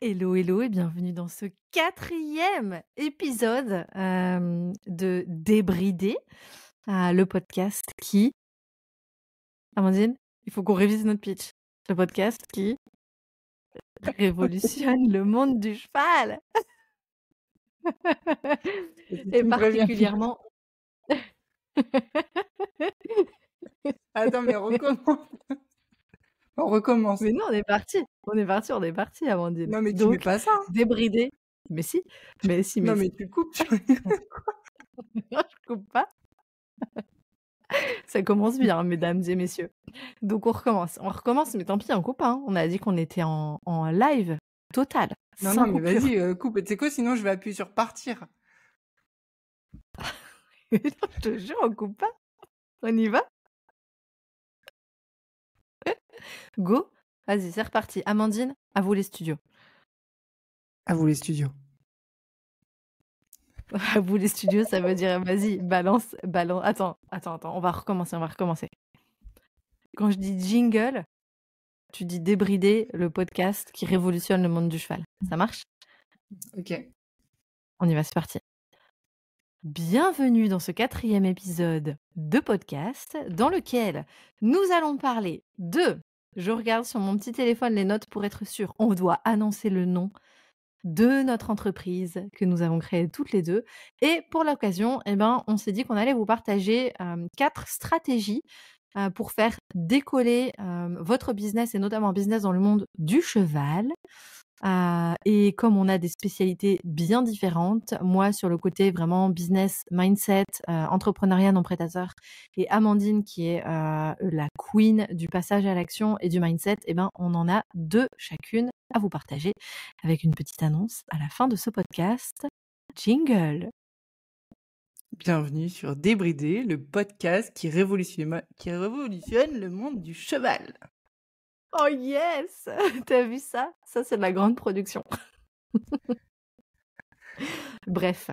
Hello, hello et bienvenue dans ce 4e épisode de Débridé, le podcast qui... Amandine, il faut qu'on révise notre pitch. Le podcast qui révolutionne le monde du cheval. Si Et tu me préviens. particulièrement... Attends, mais recommence. On recommence. Mais non, on est parti, Amandine. Non, mais tu mets Donc, pas ça. Hein. Débridé. Mais si, Non, mais si. tu coupes. Non, je coupe pas. Ça commence bien, mesdames et messieurs. Donc on recommence, mais tant pis, on coupe pas. Hein. On a dit qu'on était en live total. Non, sans mais coupure. vas-y, coupe. Tu sais quoi, sinon je vais appuyer sur partir. Non, je te jure, on coupe pas. On y va. Go. Vas-y, c'est reparti. Amandine, à vous les studios. À vous les studios. À vous les studios, ça veut dire vas-y, balance. Attends, on va recommencer. Quand je dis jingle, tu dis Débridé, le podcast qui révolutionne le monde du cheval. Ça marche? Ok. On y va, c'est parti. Bienvenue dans ce 4e épisode de podcast dans lequel nous allons parler de... Je regarde sur mon petit téléphone les notes pour être sûre. On doit annoncer le nom de notre entreprise que nous avons créée toutes les deux. Et pour l'occasion, on s'est dit qu'on allait vous partager 4 stratégies pour faire décoller votre business et notamment un business dans le monde du cheval. Et comme on a des spécialités bien différentes, moi sur le côté vraiment business, mindset, entrepreneuriat non prédateur, et Amandine qui est la queen du passage à l'action et du mindset, on en a 2 chacune à vous partager avec une petite annonce à la fin de ce podcast. Jingle. Bienvenue sur Débridé, le podcast qui révolutionne le monde du cheval. Oh yes. T'as vu ça? Ça, c'est de la grande production. Bref.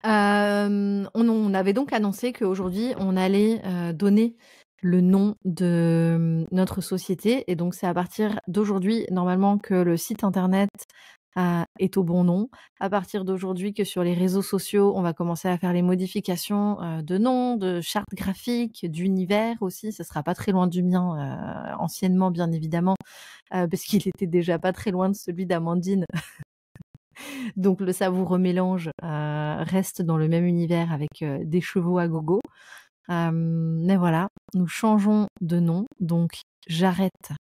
On avait donc annoncé qu'aujourd'hui, on allait donner le nom de notre société. Et donc, c'est à partir d'aujourd'hui, normalement, que le site internet est au bon nom. À partir d'aujourd'hui, que sur les réseaux sociaux, on va commencer à faire les modifications de nom, de charte graphique, d'univers aussi. Ça sera pas très loin du mien, anciennement, bien évidemment, parce qu'il était déjà pas très loin de celui d'Amandine. Donc le savoureux mélange reste dans le même univers avec des chevaux à gogo. Mais voilà, nous changeons de nom. Donc j'arrête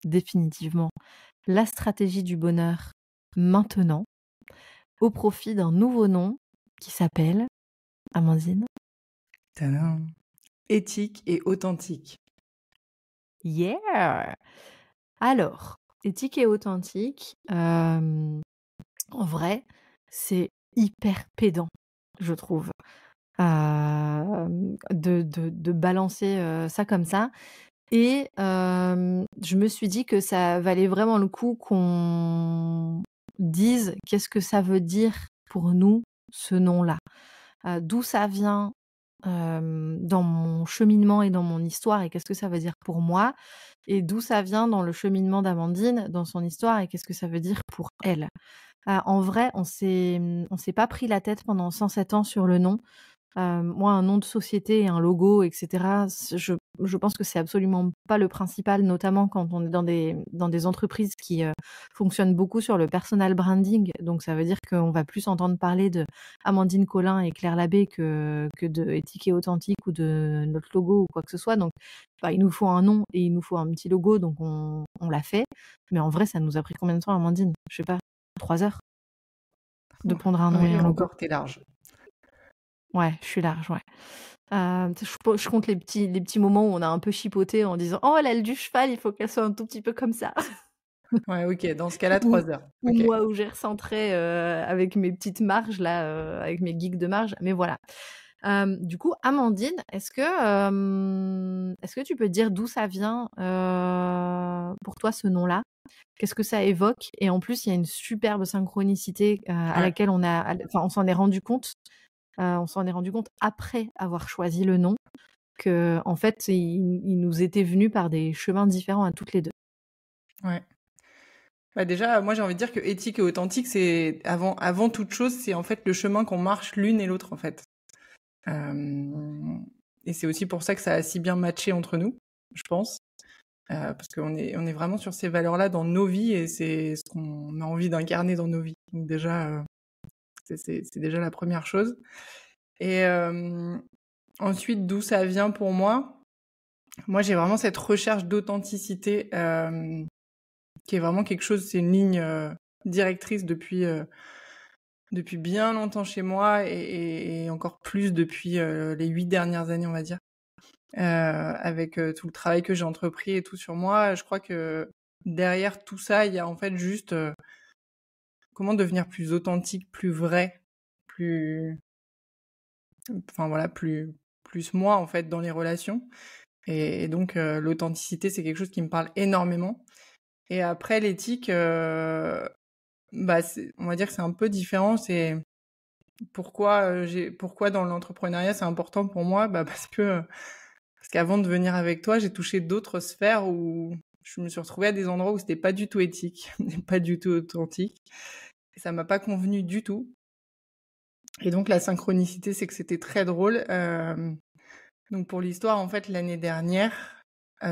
définitivement la stratégie du bonheur maintenant au profit d'un nouveau nom qui s'appelle Amandine. Tadam. Éthique et authentique. Yeah. Alors, éthique et authentique, en vrai, c'est hyper pédant, je trouve. De balancer ça comme ça. Et je me suis dit que ça valait vraiment le coup qu'on dise qu'est-ce que ça veut dire pour nous, ce nom-là. D'où ça vient dans mon cheminement et dans mon histoire et qu'est-ce que ça veut dire pour moi. Et d'où ça vient dans le cheminement d'Amandine, dans son histoire et qu'est-ce que ça veut dire pour elle. En vrai, on s'est pas pris la tête pendant 107 ans sur le nom. Moi, un nom de société, un logo, etc., je pense que c'est absolument pas le principal, notamment quand on est dans des entreprises qui fonctionnent beaucoup sur le personal branding. Donc, ça veut dire qu'on va plus entendre parler de Amandine Collin et Claire Labbé que de Éthique et Authentique ou de notre logo ou quoi que ce soit. Donc, il nous faut un nom et il nous faut un petit logo, donc on l'a fait. Mais en vrai, ça nous a pris combien de temps, Amandine? Je sais pas, 3 heures de pondre un nom et un logo. Encore, t'es large. Ouais, je suis large, ouais. Je compte les petits moments où on a un peu chipoté en disant « Oh, l'aile du cheval, il faut qu'elle soit un tout petit peu comme ça. » Ouais, ok, dans ce cas-là, 3 heures. Ou Ok. moi, où j'ai recentré avec mes petites marges, là, avec mes geeks de marge. Mais voilà. Du coup, Amandine, est-ce que tu peux dire d'où ça vient pour toi, ce nom-là? Qu'est-ce que ça évoque? Et en plus, il y a une superbe synchronicité à laquelle on s'en est rendu compte. On s'en est rendu compte après avoir choisi le nom que en fait, il nous était venu par des chemins différents à toutes les deux. Ouais. Bah déjà, moi j'ai envie de dire que éthique et authentique, c'est avant toute chose, c'est en fait le chemin qu'on marche l'une et l'autre en fait. Et c'est aussi pour ça que ça a si bien matché entre nous, je pense. Parce qu'on est vraiment sur ces valeurs-là dans nos vies et c'est ce qu'on a envie d'incarner dans nos vies. Donc déjà, c'est déjà la première chose. Et ensuite, d'où ça vient pour moi? Moi, j'ai vraiment cette recherche d'authenticité qui est vraiment quelque chose, c'est une ligne directrice depuis bien longtemps chez moi et encore plus depuis les 8 dernières années, on va dire. Avec tout le travail que j'ai entrepris et tout sur moi, je crois que derrière tout ça, il y a en fait juste comment devenir plus authentique, plus vrai, plus, enfin voilà, plus moi en fait dans les relations. Et donc l'authenticité, c'est quelque chose qui me parle énormément. Et après l'éthique, bah on va dire que c'est un peu différent. C'est pourquoi dans l'entrepreneuriat c'est important pour moi, bah parce qu'avant de venir avec toi, j'ai touché d'autres sphères où je me suis retrouvée à des endroits où c'était pas du tout éthique, pas du tout authentique. Et ça m'a pas convenu du tout. Et donc la synchronicité, c'est que c'était très drôle. Donc pour l'histoire, en fait, l'année dernière,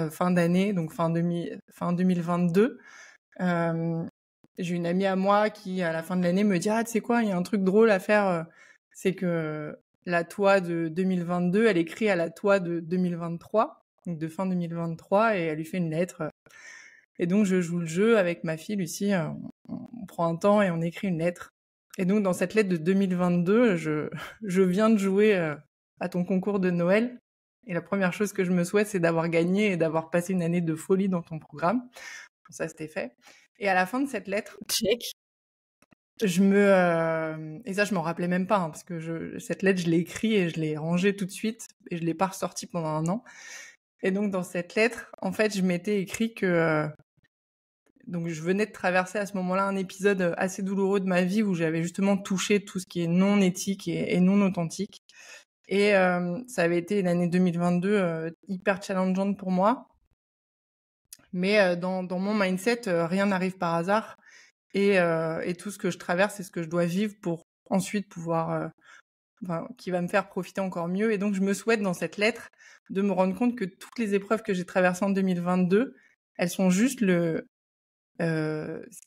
fin d'année, donc fin 2022, j'ai une amie à moi qui, à la fin de l'année, me dit: «Ah, tu sais quoi, il y a un truc drôle à faire, c'est que la toi de 2022, elle écrit à la toi de 2023, donc de fin 2023, et elle lui fait une lettre. Et donc je joue le jeu avec ma fille Lucie, on prend un temps et on écrit une lettre. Et donc dans cette lettre de 2022, je viens de jouer à ton concours de Noël. Et la première chose que je me souhaite, c'est d'avoir gagné et d'avoir passé une année de folie dans ton programme. Bon, ça, c'était fait. Et à la fin de cette lettre, Check. et ça, je m'en rappelais même pas, hein, parce que cette lettre, je l'ai écrite et je l'ai rangée tout de suite et je l'ai pas ressortie pendant un an. Et donc dans cette lettre, en fait, je m'étais écrit que donc je venais de traverser à ce moment-là un épisode assez douloureux de ma vie où j'avais justement touché tout ce qui est non éthique et non authentique. Et ça avait été l'année 2022 hyper challengeante pour moi. Mais dans mon mindset, rien n'arrive par hasard. Et tout ce que je traverse, c'est ce que je dois vivre pour ensuite pouvoir, qui va me faire profiter encore mieux. Et donc je me souhaite dans cette lettre de me rendre compte que toutes les épreuves que j'ai traversées en 2022, elles sont juste ce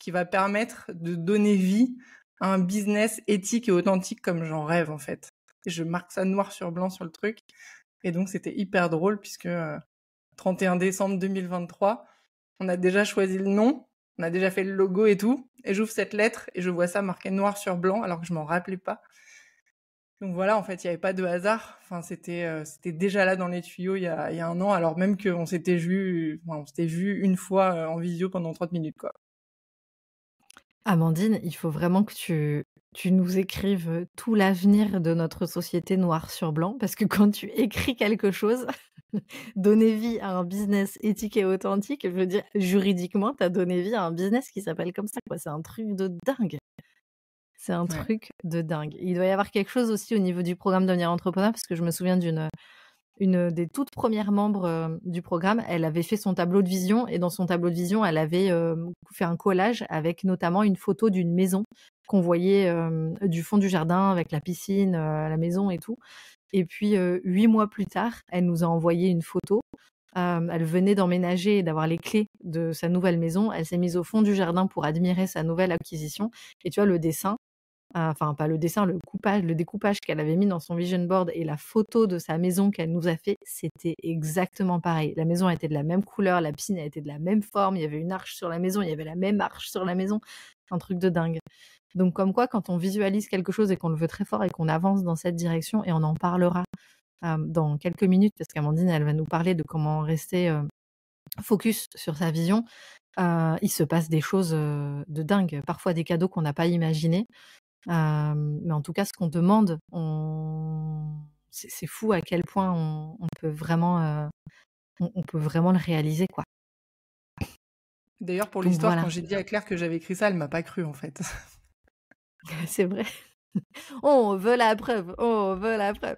qui va permettre de donner vie à un business éthique et authentique comme j'en rêve en fait. Et je marque ça noir sur blanc sur le truc. Et donc c'était hyper drôle puisque 31 décembre 2023, on a déjà choisi le nom, on a déjà fait le logo et tout. Et j'ouvre cette lettre et je vois ça marqué noir sur blanc alors que je m'en rappelais pas. Donc voilà, en fait, il n'y avait pas de hasard. Enfin, c'était déjà là dans les tuyaux il y a un an, alors même qu'on s'était vu une fois en visio pendant 30 minutes, quoi. Amandine, il faut vraiment que tu nous écrives tout l'avenir de notre société noir sur blanc, parce que quand tu écris quelque chose, donner vie à un business éthique et authentique, je veux dire, juridiquement, tu as donné vie à un business qui s'appelle comme ça, quoi. C'est un truc de dingue. C'est un Ouais. truc de dingue. Il doit y avoir quelque chose aussi au niveau du programme Devenir entrepreneur, parce que je me souviens une des toutes premières membres du programme, elle avait fait son tableau de vision et dans son tableau de vision, elle avait fait un collage avec notamment une photo d'une maison qu'on voyait du fond du jardin avec la piscine, la maison et tout. Et puis 8 mois plus tard, elle nous a envoyé une photo. Elle venait d'emménager et d'avoir les clés de sa nouvelle maison. Elle s'est mise au fond du jardin pour admirer sa nouvelle acquisition. Et tu vois, le dessin, enfin pas le dessin, le découpage qu'elle avait mis dans son vision board et la photo de sa maison qu'elle nous a fait, c'était exactement pareil. La maison était de la même couleur, la piscine était de la même forme, il y avait une arche sur la maison, il y avait la même arche sur la maison. Un truc de dingue. Donc comme quoi, quand on visualise quelque chose et qu'on le veut très fort et qu'on avance dans cette direction, et on en parlera dans quelques minutes, parce qu'Amandine, elle va nous parler de comment rester focus sur sa vision, il se passe des choses de dingue. Parfois des cadeaux qu'on n'a pas imaginés. Mais en tout cas, ce qu'on demande, c'est fou à quel point on peut vraiment, on peut vraiment le réaliser, quoi. D'ailleurs, pour Donc l'histoire, quand voilà, j'ai dit à Claire que j'avais écrit ça, elle m'a pas cru, en fait. c'est vrai. On veut la preuve, on veut la preuve.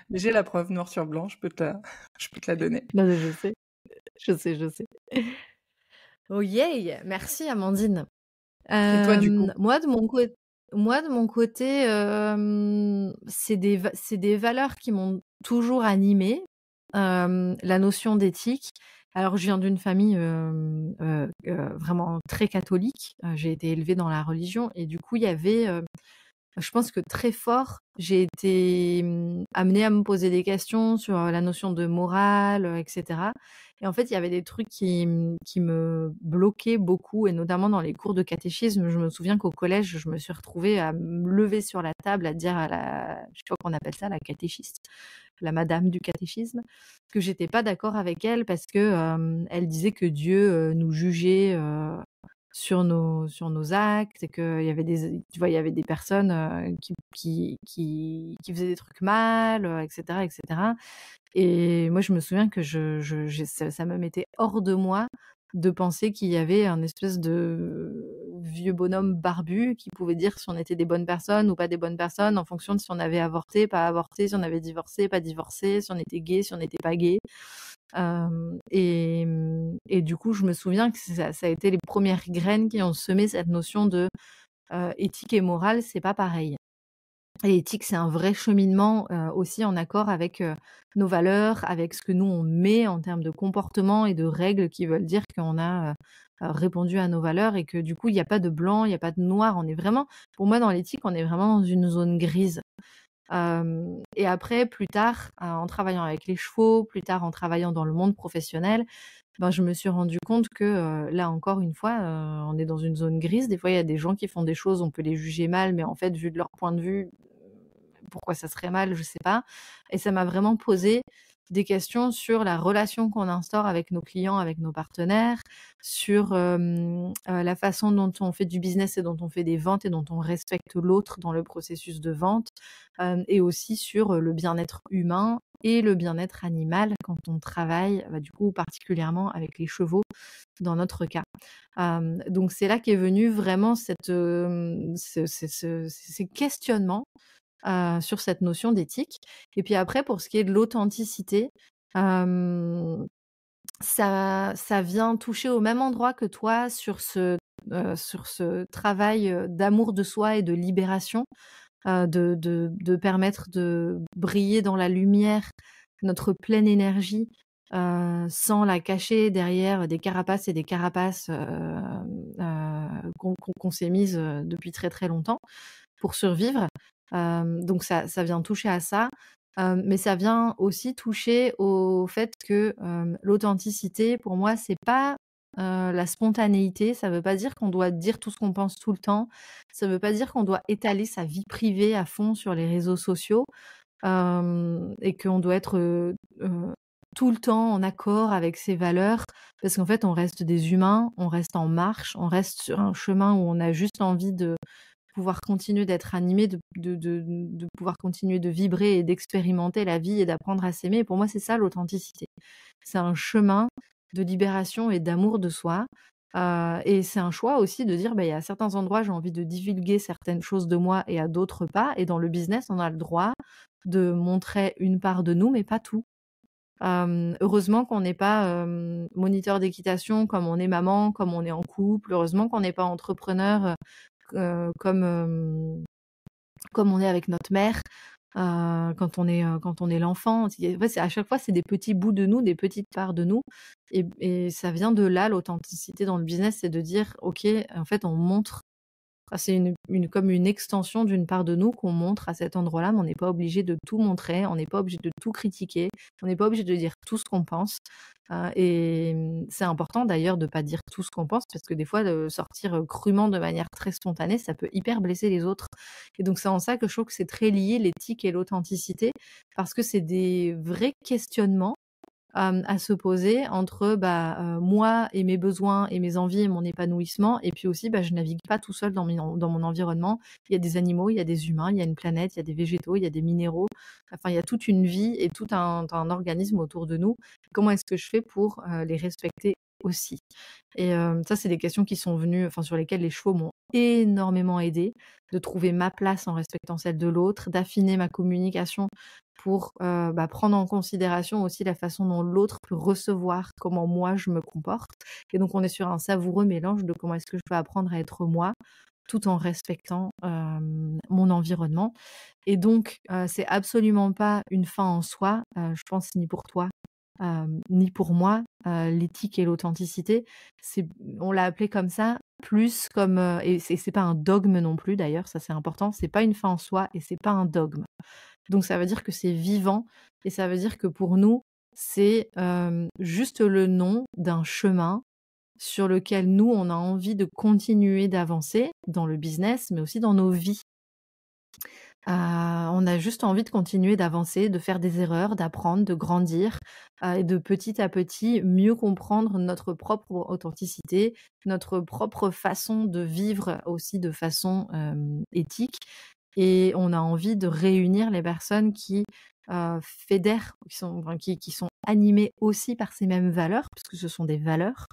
Mais j'ai la preuve noir sur blanc, je peux te la donner. Non, mais je sais, je sais, je sais. Oh yay! Merci Amandine. Et toi, du coup? Moi de mon côté, c'est des valeurs qui m'ont toujours animée, la notion d'éthique. Alors je viens d'une famille, vraiment très catholique, j'ai été élevée dans la religion et du coup il y avait, je pense que très fort, j'ai été, amenée à me poser des questions sur, la notion de morale, et cetera et en fait, il y avait des trucs qui me bloquaient beaucoup et notamment dans les cours de catéchisme. Je me souviens qu'au collège, je me suis retrouvée à me lever sur la table, à dire à la je sais pas comment on appelle ça, la catéchiste, la madame du catéchisme, que j'étais pas d'accord avec elle parce que, elle disait que Dieu, nous jugeait, sur nos actes et qu'il y avait des tu vois, il y avait des personnes, qui faisaient des trucs mal, et cetera et cetera et moi, je me souviens que je j'ai ça me mettait hors de moi de penser qu'il y avait un espèce de vieux bonhomme barbu qui pouvait dire si on était des bonnes personnes ou pas des bonnes personnes en fonction de si on avait avorté, pas avorté, si on avait divorcé, pas divorcé, si on était gay, si on n'était pas gay. Et du coup, je me souviens que ça a été les premières graines qui ont semé cette notion de, éthique et morale, c'est pas pareil. Et éthique, c'est un vrai cheminement, aussi en accord avec, nos valeurs, avec ce que nous on met en termes de comportement et de règles qui veulent dire qu'on a, répondu à nos valeurs et que du coup, il y a pas de blanc, il y a pas de noir. On est vraiment pour moi dans l'éthique, on est vraiment dans une zone grise. Et après plus tard, en travaillant avec les chevaux, plus tard en travaillant dans le monde professionnel, ben, je me suis rendu compte que, là encore une fois, on est dans une zone grise. Des fois, il y a des gens qui font des choses, on peut les juger mal, mais en fait, vu de leur point de vue, pourquoi ça serait mal, je sais pas. Et ça m'a vraiment posé des questions sur la relation qu'on instaure avec nos clients, avec nos partenaires, sur la façon dont on fait du business et dont on fait des ventes et dont on respecte l'autre dans le processus de vente, et aussi sur le bien-être humain et le bien-être animal quand on travaille, bah, du coup particulièrement avec les chevaux dans notre cas. Donc c'est là qu'est venu vraiment ces questionnements sur cette notion d'éthique. Et puis après, pour ce qui est de l'authenticité, hem, ça vient toucher au même endroit que toi sur ce travail, d'amour de soi et de libération, de permettre de briller dans la lumière notre pleine énergie, sans la cacher derrière des carapaces et des carapaces, qu'on s'est mises, depuis très, très longtemps pour survivre. Donc ça vient toucher à ça, mais ça vient aussi toucher au fait que, l'authenticité pour moi c'est pas, la spontanéité. Ça veut pas dire qu'on doit dire tout ce qu'on pense tout le temps. Ça veut pas dire qu'on doit étaler sa vie privée à fond sur les réseaux sociaux, et qu'on doit être, tout le temps en accord avec ses valeurs. Parce qu'en fait on reste des humains, on reste en marche, on reste sur un chemin où on a juste envie de pouvoir continuer d'être animé, de pouvoir continuer de vibrer et d'expérimenter la vie et d'apprendre à s'aimer. Et pour moi, c'est ça l'authenticité. C'est un chemin de libération et d'amour de soi. Et c'est un choix aussi de dire, bah, il y a certains endroits, j'ai envie de divulguer certaines choses de moi et à d'autres pas. Et dans le business, on a le droit de montrer une part de nous, mais pas tout. Heureusement qu'on n'est pas moniteur d'équitation comme on est maman, comme on est en couple. Heureusement qu'on n'est pas entrepreneur comme on est avec notre mère, quand on est l'enfant. Ouais, c'est à chaque fois, c'est des petits bouts de nous, des petites parts de nous et ça vient de là, l'authenticité dans le business, c'est de dire: «OK, en fait, on montre». C'est comme une extension d'une part de nous qu'on montre à cet endroit-là, mais on n'est pas obligé de tout montrer, on n'est pas obligé de tout critiquer, on n'est pas obligé de dire tout ce qu'on pense. C'est important d'ailleurs de pas dire tout ce qu'on pense parce que des fois, de sortir, crûment de manière très spontanée, ça peut hyper blesser les autres et donc c'est en ça que je trouve que c'est très lié l'éthique et l'authenticité parce que c'est des vrais questionnements à se poser entre, bah, moi et mes besoins et mes envies et mon épanouissement et puis aussi, bah, je navigue pas tout seul dans mon environnement. Il y a des animaux, il y a des humains, il y a une planète, il y a des végétaux, il y a des minéraux. Enfin, il y a toute une vie et tout un organisme autour de nous. Comment est-ce que je fais pour, les respecter aussi? Et ça, c'est des questions qui sont venues enfin, sur lesquelles les chevaux m'ont énormément aidée, de trouver ma place en respectant celle de l'autre, d'affiner ma communication pour prendre en considération aussi la façon dont l'autre peut recevoir comment moi je me comporte. Et donc on est sur un savoureux mélange de comment est-ce que je peux apprendre à être moi, tout en respectant mon environnement. Et donc c'est absolument pas une fin en soi, je pense, ni pour toi, ni pour moi. L'éthique et l'authenticité, c'est, on l'a appelé comme ça, plus comme et c'est pas un dogme non plus d'ailleurs, ça c'est important, c'est pas une fin en soi et c'est pas un dogme. Donc ça veut dire que c'est vivant et ça veut dire que pour nous, c'est juste le nom d'un chemin sur lequel nous, on a envie de continuer d'avancer dans le business, mais aussi dans nos vies. On a juste envie de continuer d'avancer, de faire des erreurs, d'apprendre, de grandir, et de petit à petit mieux comprendre notre propre authenticité, notre propre façon de vivre aussi de façon éthique. Et on a envie de réunir les personnes qui fédèrent, qui sont animées aussi par ces mêmes valeurs, puisque ce sont des valeurs,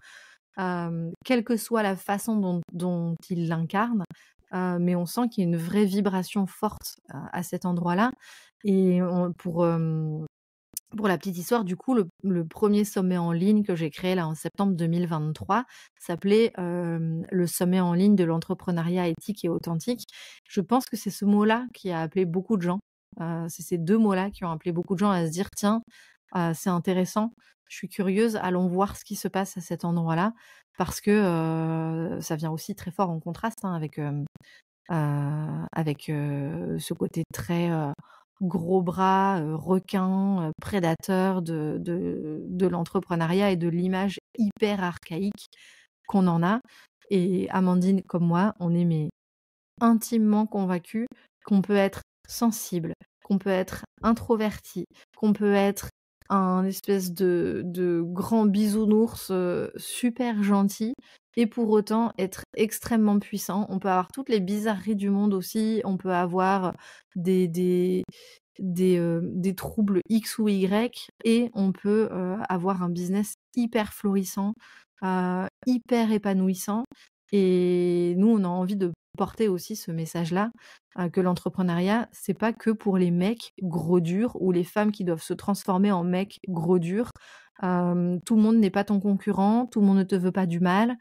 quelle que soit la façon dont ils l'incarnent. Mais on sent qu'il y a une vraie vibration forte à cet endroit-là. Et pour la petite histoire, du coup, le premier sommet en ligne que j'ai créé là en septembre 2023 s'appelait le sommet en ligne de l'entrepreneuriat éthique et authentique. Je pense que c'est ce mot-là qui a appelé beaucoup de gens. C'est ces deux mots-là qui ont appelé beaucoup de gens à se dire, tiens, c'est intéressant, je suis curieuse, allons voir ce qui se passe à cet endroit-là, parce que ça vient aussi très fort en contraste avec ce côté très gros bras, requin, prédateur de l'entrepreneuriat et de l'image hyper archaïque qu'on en a. Et Amandine, comme moi, on est mais intimement convaincus qu'on peut être sensible, qu'on peut être introverti, qu'on peut être un espèce de grand bisounours super gentil et pour autant être extrêmement puissant. On peut avoir toutes les bizarreries du monde aussi, on peut avoir des, des, des troubles X ou Y et on peut avoir un business hyper florissant, hyper épanouissant. Et nous, on a envie de porter aussi ce message-là, que l'entrepreneuriat, c'est pas que pour les mecs gros durs ou les femmes qui doivent se transformer en mecs gros durs. Tout le monde n'est pas ton concurrent, tout le monde ne te veut pas du mal.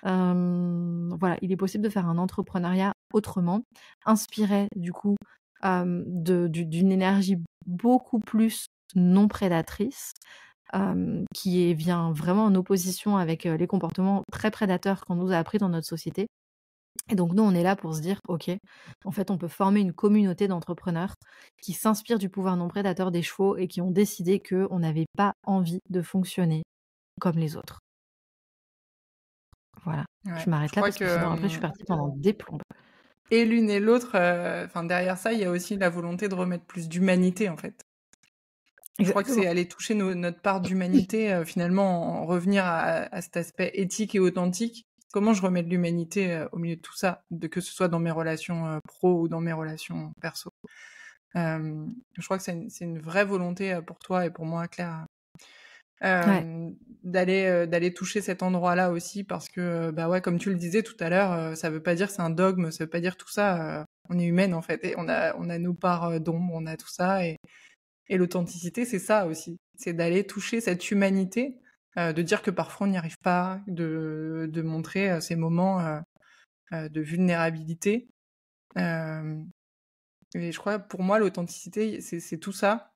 Voilà, il est possible de faire un entrepreneuriat autrement, inspiré du coup d'une énergie beaucoup plus non prédatrice, vient vraiment en opposition avec les comportements très prédateurs qu'on nous a appris dans notre société. Et donc nous, on est là pour se dire, ok, en fait, on peut former une communauté d'entrepreneurs qui s'inspirent du pouvoir non prédateur des chevaux et qui ont décidé qu'on n'avait pas envie de fonctionner comme les autres. Voilà, Ouais, je m'arrête je là crois parce que sinon après je suis que partie pendant des plombes. et l'une et l'autre, enfin derrière ça, il y a aussi la volonté de remettre plus d'humanité en fait. Je crois que Exactement. c'est aller toucher notre part d'humanité, finalement, en revenir à cet aspect éthique et authentique. Comment je remets de l'humanité au milieu de tout ça, que ce soit dans mes relations pro ou dans mes relations perso. Je crois que c'est une vraie volonté pour toi et pour moi, Claire, Ouais. d'aller toucher cet endroit-là aussi, parce que, bah ouais, comme tu le disais tout à l'heure, ça veut pas dire c'est un dogme, ça veut pas dire tout ça. On est humaine en fait, et on a nos parts d'ombre, on a tout ça, et l'authenticité, c'est ça aussi. C'est d'aller toucher cette humanité, de dire que parfois on n'y arrive pas, de montrer ces moments de vulnérabilité. Et je crois, pour moi, l'authenticité, c'est tout ça.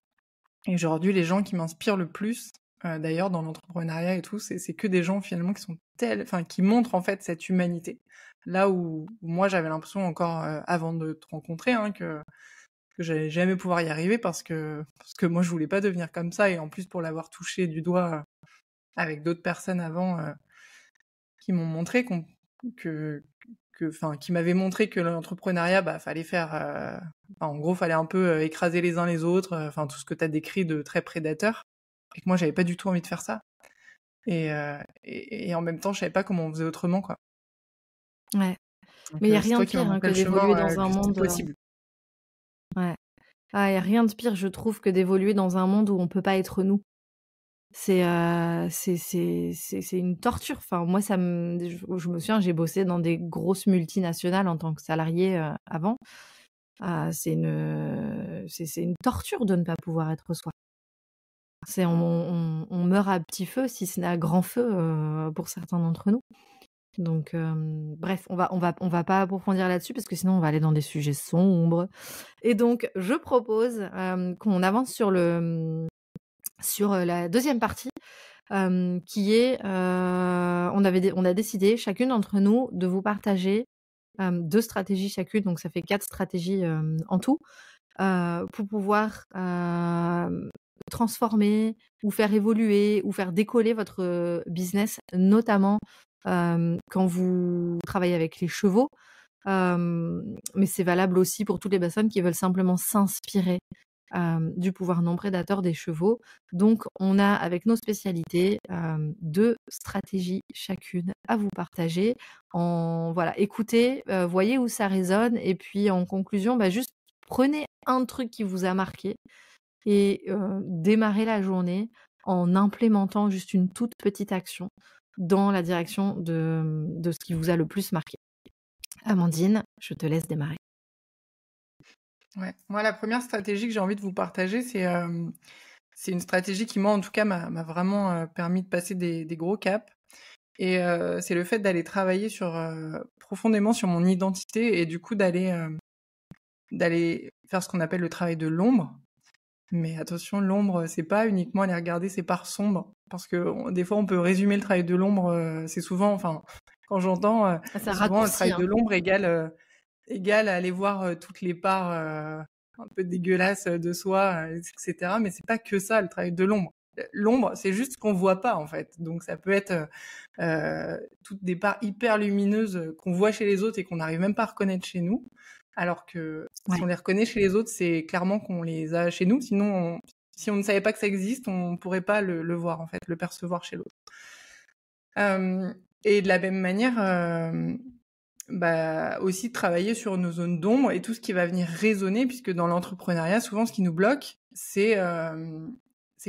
Et aujourd'hui, les gens qui m'inspirent le plus, d'ailleurs, dans l'entrepreneuriat et tout, c'est que des gens finalement qui sont enfin, qui montrent en fait cette humanité. Là où moi, j'avais l'impression encore, avant de te rencontrer, hein, que j'allais jamais pouvoir y arriver parce que moi je voulais pas devenir comme ça, et en plus pour l'avoir touché du doigt avec d'autres personnes avant, qui m'ont montré que enfin qui m'avaient montré que l'entrepreneuriat, bah fallait faire enfin, en gros fallait un peu écraser les uns les autres, enfin tout ce que tu as décrit de très prédateur, et que moi j'avais pas du tout envie de faire ça, et en même temps je savais pas comment on faisait autrement, quoi. Ouais. Donc Mais il y a c'est rien toi de qui m'as pire montré que le d'évoluer chemin, dans un que c'était monde. possible. Ouais. Ah, il y a rien de pire, je trouve, que d'évoluer dans un monde où on peut pas être nous. C'est une torture. Enfin, moi, je me souviens, j'ai bossé dans des grosses multinationales en tant que salariée avant. c'est une torture de ne pas pouvoir être soi. On meurt à petit feu, si ce n'est à grand feu, pour certains d'entre nous. Donc, bref, on va pas approfondir là-dessus parce que sinon on va aller dans des sujets sombres. Et donc, je propose qu'on avance sur la deuxième partie, qui est, on a décidé chacune d'entre nous de vous partager 2 stratégies chacune, donc ça fait 4 stratégies en tout, pour pouvoir transformer ou faire évoluer ou faire décoller votre business, notamment quand vous travaillez avec les chevaux. Mais c'est valable aussi pour toutes les personnes qui veulent simplement s'inspirer du pouvoir non prédateur des chevaux. Donc, on a avec nos spécialités 2 stratégies chacune à vous partager. Voilà, écoutez, voyez où ça résonne et puis en conclusion, juste prenez un truc qui vous a marqué et démarrez la journée en implémentant juste une toute petite action dans la direction de ce qui vous a le plus marqué. Amandine, je te laisse démarrer. Ouais. Moi, la première stratégie que j'ai envie de vous partager, c'est une stratégie qui, moi, en tout cas, m'a vraiment permis de passer des gros caps. Et c'est le fait d'aller travailler profondément sur mon identité et du coup d'aller faire ce qu'on appelle le travail de l'ombre. Mais attention, l'ombre, c'est pas uniquement aller regarder ses parts sombres, parce que des fois, on peut résumer le travail de l'ombre. C'est souvent, enfin, quand j'entends, C'est un souvent le raccourci, travail de l'ombre égale aller voir toutes les parts un peu dégueulasses de soi, etc. Mais c'est pas que ça, le travail de l'ombre. L'ombre, c'est juste ce qu'on voit pas, en fait. Donc, ça peut être toutes des parts hyper lumineuses qu'on voit chez les autres et qu'on n'arrive même pas à reconnaître chez nous. Alors que si on les reconnaît chez les autres, c'est clairement qu'on les a chez nous. Sinon, si on ne savait pas que ça existe, on ne pourrait pas le voir, en fait, le percevoir chez l'autre. Et de la même manière, aussi travailler sur nos zones d'ombre et tout ce qui va venir résonner, puisque dans l'entrepreneuriat, souvent, ce qui nous bloque, c'est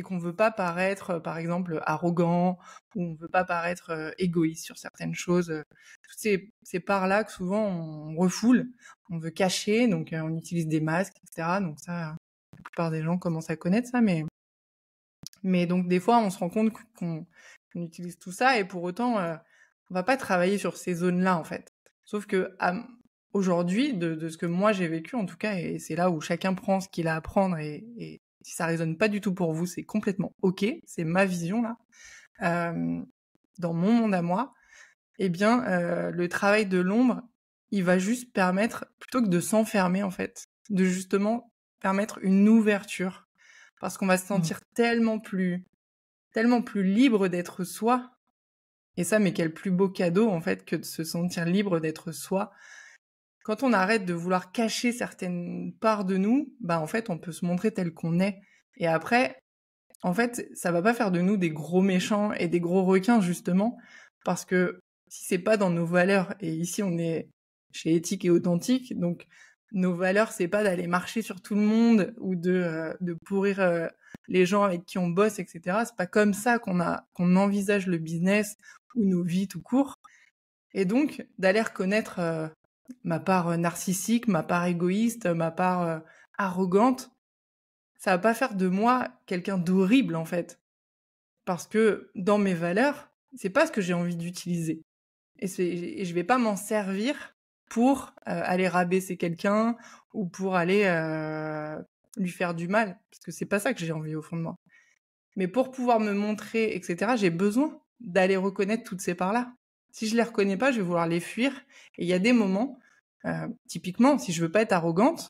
qu'on veut pas paraître, par exemple, arrogant, ou on veut pas paraître égoïste sur certaines choses. Toutes ces parts-là que souvent on refoule, on veut cacher, donc on utilise des masques, etc. Donc ça, la plupart des gens commencent à connaître ça, mais donc des fois on se rend compte qu'on utilise tout ça et pour autant on va pas travailler sur ces zones-là en fait. Sauf que aujourd'hui, de ce que moi j'ai vécu en tout cas, et c'est là où chacun prend ce qu'il a à prendre et si ça résonne pas du tout pour vous, c'est complètement ok, c'est ma vision là. Dans mon monde à moi, eh bien le travail de l'ombre, il va juste permettre, plutôt que de s'enfermer en fait, de justement permettre une ouverture. Parce qu'on va se sentir tellement plus libre d'être soi. Et ça, mais quel plus beau cadeau en fait que de se sentir libre d'être soi. Quand on arrête de vouloir cacher certaines parts de nous, en fait, on peut se montrer tel qu'on est. Et après, en fait, ça va pas faire de nous des gros méchants et des gros requins, justement, parce que si c'est pas dans nos valeurs, et ici on est chez Éthique et Authentique, donc nos valeurs, c'est pas d'aller marcher sur tout le monde ou de pourrir les gens avec qui on bosse, etc. C'est pas comme ça qu'on envisage le business ou nos vies tout court. Et donc, d'aller reconnaître ma part narcissique, ma part égoïste, ma part arrogante, ça va pas faire de moi quelqu'un d'horrible en fait, parce que dans mes valeurs, c'est pas ce que j'ai envie d'utiliser, et je vais pas m'en servir pour aller rabaisser quelqu'un ou pour aller lui faire du mal, parce que c'est pas ça que j'ai envie au fond de moi. Mais pour pouvoir me montrer, etc., j'ai besoin d'aller reconnaître toutes ces parts-là. Si je les reconnais pas, je vais vouloir les fuir. Et il y a des moments, typiquement, si je veux pas être arrogante,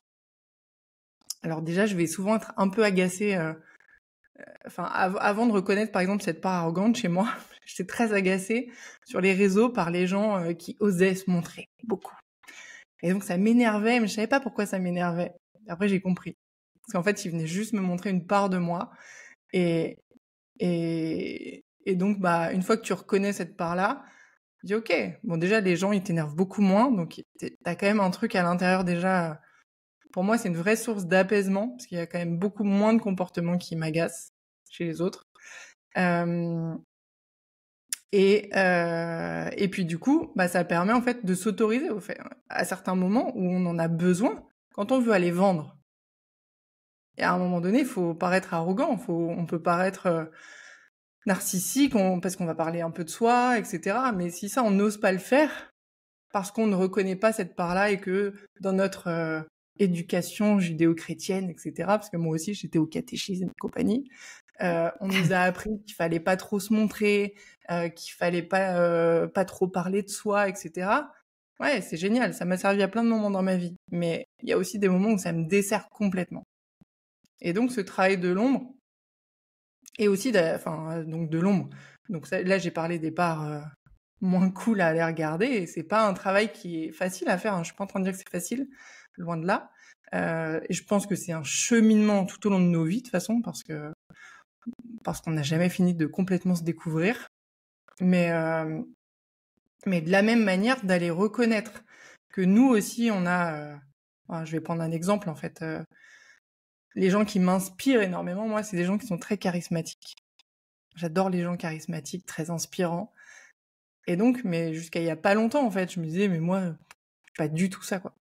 alors déjà, je vais souvent être un peu agacée. Avant de reconnaître, par exemple, cette part arrogante chez moi, j'étais très agacée sur les réseaux par les gens qui osaient se montrer beaucoup. Et donc, ça m'énervait, mais je savais pas pourquoi ça m'énervait. Après, j'ai compris. Parce qu'en fait, ils venaient juste me montrer une part de moi. Et donc, une fois que tu reconnais cette part-là, tu dis, ok, bon, déjà, les gens, ils t'énervent beaucoup moins. Donc, t'as quand même un truc à l'intérieur déjà. Pour moi, c'est une vraie source d'apaisement, parce qu'il y a quand même beaucoup moins de comportements qui m'agacent chez les autres. Et puis, du coup, ça permet, en fait, de s'autoriser à certains moments où on en a besoin, quand on veut aller vendre, et à un moment donné, il faut paraître arrogant, on peut paraître narcissique, parce qu'on va parler un peu de soi, etc. Mais si ça, on n'ose pas le faire, parce qu'on ne reconnaît pas cette part-là et que dans notre éducation judéo-chrétienne, etc., parce que moi aussi, j'étais au catéchisme et compagnie, on nous a appris qu'il fallait pas trop se montrer, qu'il fallait pas trop parler de soi, etc. Ouais, c'est génial, ça m'a servi à plein de moments dans ma vie. Mais il y a aussi des moments où ça me dessert complètement. Et donc, ce travail de l'ombre, et aussi, donc de l'ombre. Donc ça, là, j'ai parlé des parts moins cool à aller regarder, et c'est pas un travail qui est facile à faire, hein. Je suis pas en train de dire que c'est facile, loin de là. Et je pense que c'est un cheminement tout au long de nos vies, de toute façon, parce qu'on n'a jamais fini de complètement se découvrir. Mais de la même manière, d'aller reconnaître que nous aussi, on a... je vais prendre un exemple, en fait. Les gens qui m'inspirent énormément, moi, c'est des gens qui sont très charismatiques. J'adore les gens charismatiques, très inspirants. Et donc, mais jusqu'à il y a pas longtemps, en fait, je me disais, mais moi, je suis pas du tout ça, quoi.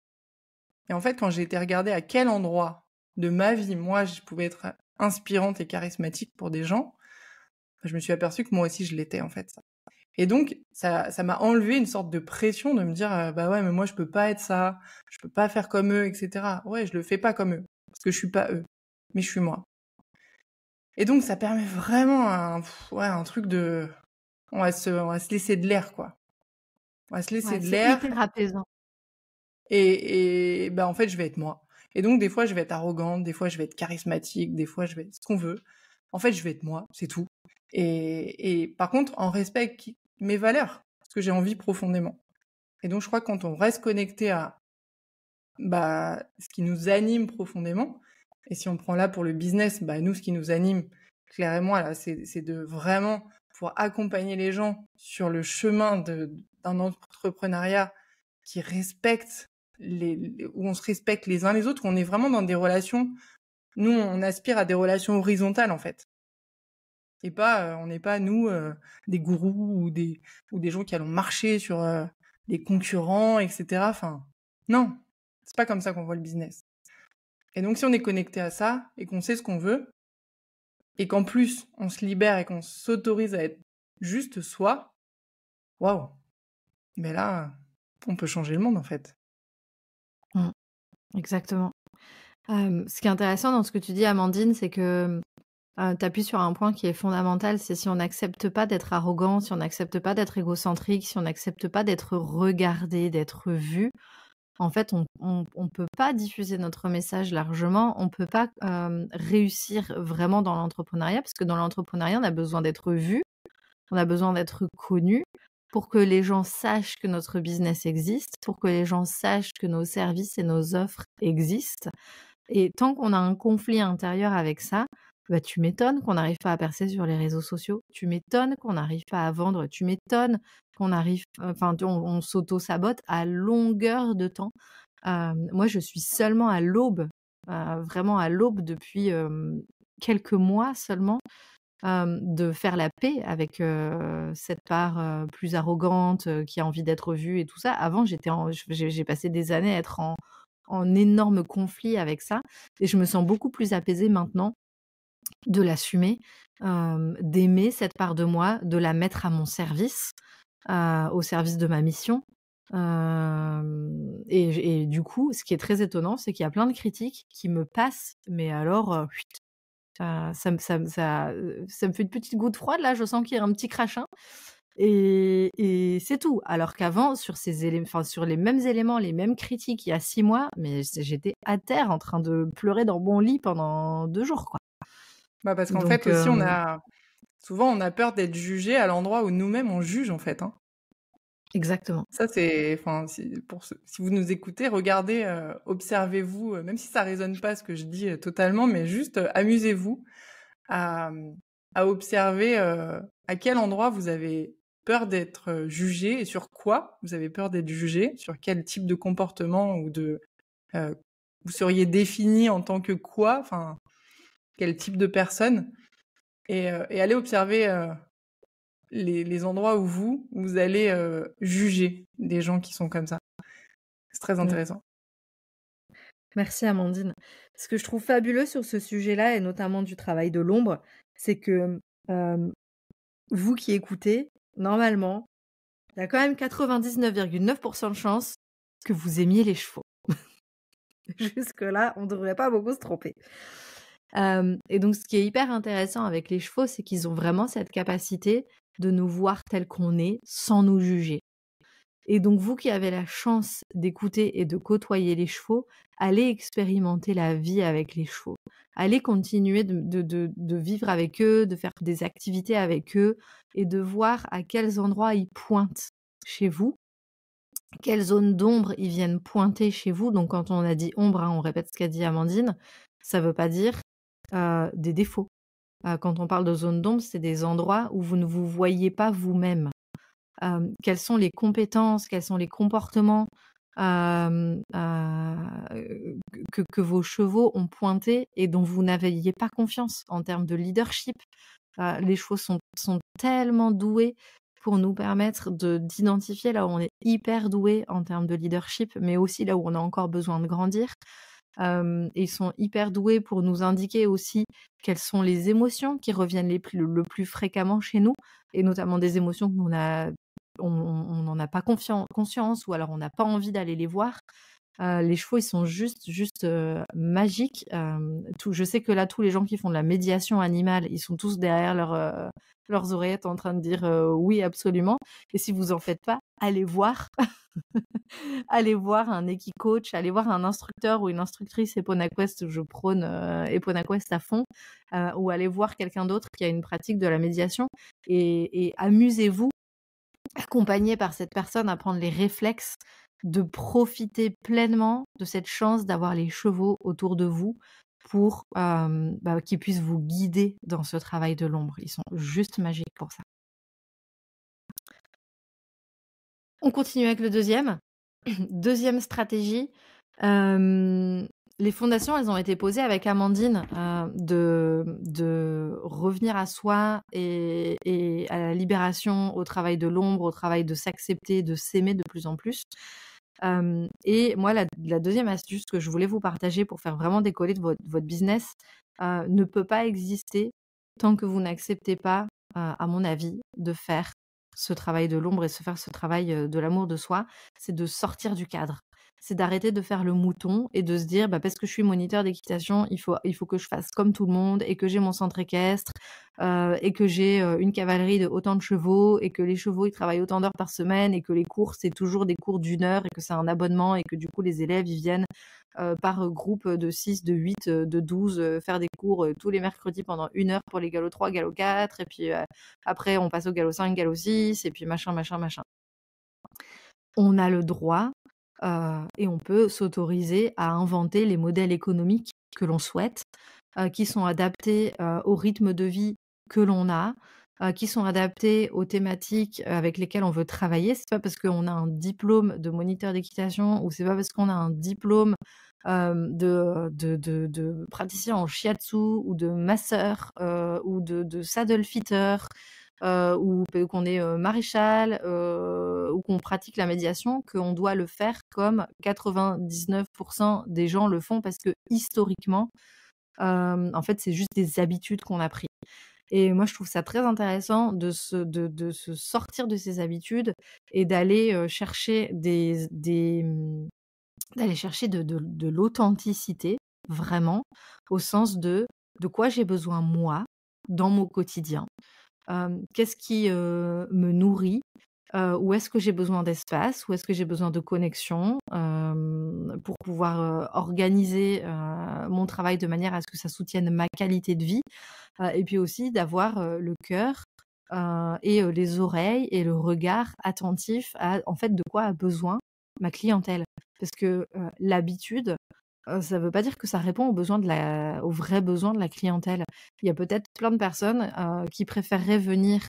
Et en fait, quand j'ai été regarder à quel endroit de ma vie, moi, je pouvais être inspirante et charismatique pour des gens, je me suis aperçue que moi aussi, je l'étais, en fait. Et donc, ça m'a enlevé une sorte de pression de me dire, bah ouais, mais moi, je peux pas être ça, je peux pas faire comme eux, etc. Ouais, je le fais pas comme eux, parce que je suis pas eux, mais je suis moi. Et donc, ça permet vraiment un truc de... on va se laisser de l'air, quoi. On va se laisser Ouais, de c'est l'air, hyper apaisant. et bah, en fait, je vais être moi. Et donc, des fois, je vais être arrogante, des fois, je vais être charismatique, des fois, je vais être ce qu'on veut. En fait, je vais être moi, c'est tout. Et par contre, en respect mes valeurs, ce que j'ai envie profondément. Et donc, je crois que quand on reste connecté à bah, ce qui nous anime profondément, et si on prend là pour le business, bah, nous, ce qui nous anime, clairement, là, c'est de vraiment pouvoir accompagner les gens sur le chemin d'un entrepreneuriat qui respecte où on se respecte les uns les autres, où on est vraiment dans des relations. Nous, on aspire à des relations horizontales, en fait. Et pas, on n'est pas, nous, des gourous ou des gens qui allons marcher sur les concurrents, etc. Enfin, non, c'est pas comme ça qu'on voit le business. Et donc, si on est connecté à ça et qu'on sait ce qu'on veut, et qu'en plus, on se libère et qu'on s'autorise à être juste soi, waouh! Mais là, on peut changer le monde, en fait. Mmh, exactement. Ce qui est intéressant dans ce que tu dis, Amandine, c'est que tu appuies sur un point qui est fondamental, c'est si on n'accepte pas d'être arrogant, si on n'accepte pas d'être égocentrique, si on n'accepte pas d'être regardé, d'être vu, en fait, on peut pas diffuser notre message largement, on peut pas réussir vraiment dans l'entrepreneuriat, parce que dans l'entrepreneuriat, on a besoin d'être vu, on a besoin d'être connu pour que les gens sachent que notre business existe, pour que les gens sachent que nos services et nos offres existent. Et tant qu'on a un conflit intérieur avec ça, bah, tu m'étonnes qu'on n'arrive pas à percer sur les réseaux sociaux. Tu m'étonnes qu'on n'arrive pas à vendre. Tu m'étonnes qu'on arrive, enfin, on s'auto-sabote à longueur de temps. Moi, je suis seulement à l'aube, vraiment à l'aube depuis quelques mois seulement, de faire la paix avec cette part plus arrogante qui a envie d'être vue et tout ça. Avant, j'ai passé des années à être en énorme conflit avec ça, et je me sens beaucoup plus apaisée maintenant de l'assumer, d'aimer cette part de moi, de la mettre à mon service, au service de ma mission. Et du coup, ce qui est très étonnant, c'est qu'il y a plein de critiques qui me passent, mais alors, ça me fait une petite goutte froide là, je sens qu'il y a un petit crachin. Et c'est tout. Alors qu'avant, sur les mêmes éléments, les mêmes critiques il y a 6 mois, mais j'étais à terre en train de pleurer dans mon lit pendant 2 jours, quoi. Bah, parce qu'en fait, Donc aussi, souvent, on a peur d'être jugé à l'endroit où nous-mêmes, on juge, en fait, hein. exactement. Ça, c'est, enfin, si vous nous écoutez, regardez, observez-vous, même si ça résonne pas ce que je dis totalement, mais juste amusez-vous à, à observer à quel endroit vous avez peur d'être jugé et sur quoi vous avez peur d'être jugé, sur quel type de comportement ou euh, vous seriez défini en tant que quoi, enfin, quel type de personne, et allez observer les endroits où vous allez juger des gens qui sont comme ça. C'est très Mmh. intéressant. Merci Amandine. Ce que je trouve fabuleux sur ce sujet-là et notamment du travail de l'ombre, c'est que, hem, vous qui écoutez, normalement, il y a quand même 99,9 de chances que vous aimiez les chevaux. Jusque-là, on ne devrait pas beaucoup se tromper. Et donc ce qui est hyper intéressant avec les chevaux, c'est qu'ils ont vraiment cette capacité de nous voir tels qu'on est, sans nous juger. Et donc vous qui avez la chance d'écouter et de côtoyer les chevaux, allez expérimenter la vie avec les chevaux. Allez continuer de vivre avec eux, de faire des activités avec eux et de voir à quels endroits ils pointent chez vous, quelles zones d'ombre ils viennent pointer chez vous. Donc quand on a dit ombre, hein, on répète ce qu'a dit Amandine, ça ne veut pas dire des défauts. Quand on parle de zone d'ombre, c'est des endroits où vous ne vous voyez pas vous-même. Quelles sont les compétences, quels sont les comportements que vos chevaux ont pointés et dont vous n'aviez pas confiance en termes de leadership. Les chevaux sont tellement doués pour nous permettre d'identifier là où on est hyper doué en termes de leadership, mais aussi là où on a encore besoin de grandir. Et ils sont hyper doués pour nous indiquer aussi quelles sont les émotions qui reviennent le plus fréquemment chez nous, et notamment des émotions que on n'en a pas conscience, ou alors on n'a pas envie d'aller les voir. Les chevaux, ils sont juste magiques. Je sais que là, tous les gens qui font de la médiation animale, ils sont tous derrière leurs oreillettes en train de dire oui, absolument. Et si vous en faites pas, allez voir. Allez voir un équicoach, allez voir un instructeur ou une instructrice EponaQuest. Je prône EponaQuest à fond. Ou allez voir quelqu'un d'autre qui a une pratique de la médiation. Et amusez-vous, accompagné par cette personne, à prendre les réflexes de profiter pleinement de cette chance d'avoir les chevaux autour de vous pour qu'ils puissent vous guider dans ce travail de l'ombre. Ils sont juste magiques pour ça. On continue avec le deuxième. Deuxième stratégie. Les fondations, elles ont été posées avec Amandine de revenir à soi et à la libération, au travail de l'ombre, au travail de s'accepter, de s'aimer de plus en plus. Et moi, la deuxième astuce que je voulais vous partager pour faire vraiment décoller de votre business ne peut pas exister tant que vous n'acceptez pas, à mon avis, de faire ce travail de l'ombre et se faire ce travail de l'amour de soi. C'est de sortir du cadre. C'est d'arrêter de faire le mouton et de se dire parce que je suis moniteur d'équitation, il faut que je fasse comme tout le monde et que j'ai mon centre équestre et que j'ai une cavalerie de autant de chevaux et que les chevaux ils travaillent autant d'heures par semaine et que les cours c'est toujours des cours d'1 heure et que c'est un abonnement et que du coup les élèves ils viennent par groupe de 6, de 8, de 12 faire des cours tous les mercredis pendant 1 heure pour les galop 3, galop 4 et puis après on passe au galop 5, galop 6 et puis machin. On a le droit et on peut s'autoriser à inventer les modèles économiques que l'on souhaite, qui sont adaptés au rythme de vie que l'on a, qui sont adaptés aux thématiques avec lesquelles on veut travailler. C'est pas parce qu'on a un diplôme de moniteur d'équitation ou c'est pas parce qu'on a un diplôme de praticien en shiatsu ou de masseur ou de saddle fitter ou qu'on est maréchal ou qu'on pratique la médiation, qu'on doit le faire comme 99% des gens le font parce que historiquement, en fait, c'est juste des habitudes qu'on a pris. Et moi, je trouve ça très intéressant de se sortir de ces habitudes et d'aller chercher d'aller chercher de l'authenticité, vraiment, au sens de quoi j'ai besoin moi, dans mon quotidien. Qu'est-ce qui me nourrit? Où est-ce que j'ai besoin d'espace? Où est-ce que j'ai besoin de connexion? Pour pouvoir organiser mon travail de manière à ce que ça soutienne ma qualité de vie. Et puis aussi d'avoir le cœur et les oreilles et le regard attentif à, en fait, de quoi a besoin ma clientèle. Parce que l'habitude, ça veut pas dire que ça répond aux vrais besoins de la clientèle. Il y a peut-être plein de personnes qui préféreraient venir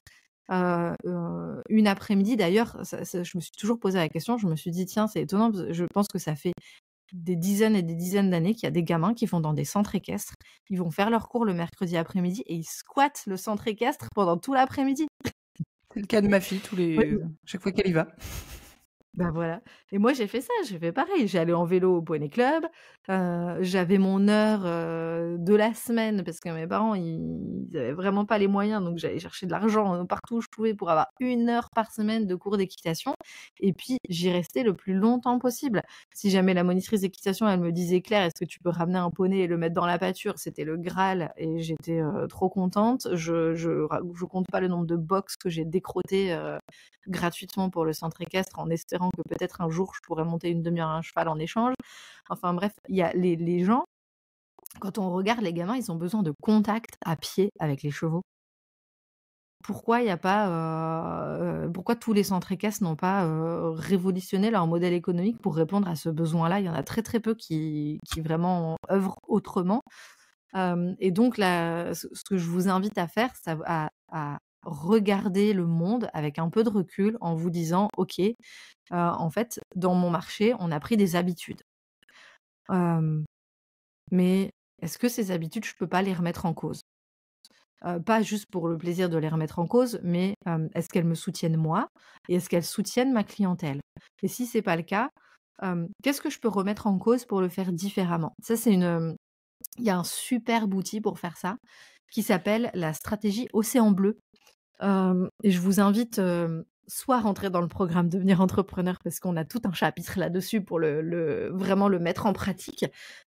une après-midi. D'ailleurs, je me suis toujours posé la question, je me suis dit: «Tiens, c'est étonnant», parce que je pense que ça fait des dizaines et des dizaines d'années qu'il y a des gamins qui vont dans des centres équestres. Ils vont faire leurs cours le mercredi après-midi et ils squattent le centre équestre pendant tout l'après-midi. C'est le cas de ma fille Ouais. chaque fois qu'elle y va. Bah, voilà et moi j'ai fait ça, j'ai fait pareil. J'allais en vélo au poney club, j'avais mon heure, de la semaine parce que mes parents ils avaient vraiment pas les moyens donc j'allais chercher de l'argent, partout où je pouvais pour avoir 1 heure par semaine de cours d'équitation et puis j'y restais le plus longtemps possible. Si jamais la monitrice d'équitation elle me disait: «Claire, est-ce que tu peux ramener un poney et le mettre dans la pâture?» C'était le graal et j'étais, trop contente. Je compte pas le nombre de box que j'ai décrottées, gratuitement pour le centre équestre en espérant que peut-être un jour je pourrais monter une demi-heure à un cheval en échange. Enfin bref, il y a les gens, quand on regarde les gamins, ils ont besoin de contact à pied avec les chevaux. Pourquoi il y a pas, pourquoi tous les centres équestres n'ont pas, révolutionné leur modèle économique pour répondre à ce besoin-là? Il y en a très, très peu qui vraiment œuvrent autrement. Et donc là, ce que je vous invite à faire, ça à regarder le monde avec un peu de recul en vous disant: «OK, en fait, dans mon marché, on a pris des habitudes. Hem, mais est-ce que ces habitudes, je peux pas les remettre en cause?» Pas juste pour le plaisir de les remettre en cause, mais est-ce qu'elles me soutiennent moi et est-ce qu'elles soutiennent ma clientèle? Et si c'est pas le cas, qu'est-ce que je peux remettre en cause pour le faire différemment? Ça, c'est il y a un superbe outil pour faire ça, qui s'appelle la stratégie Océan Bleu. Et je vous invite, soit à rentrer dans le programme Devenir entrepreneur parce qu'on a tout un chapitre là-dessus pour le vraiment le mettre en pratique,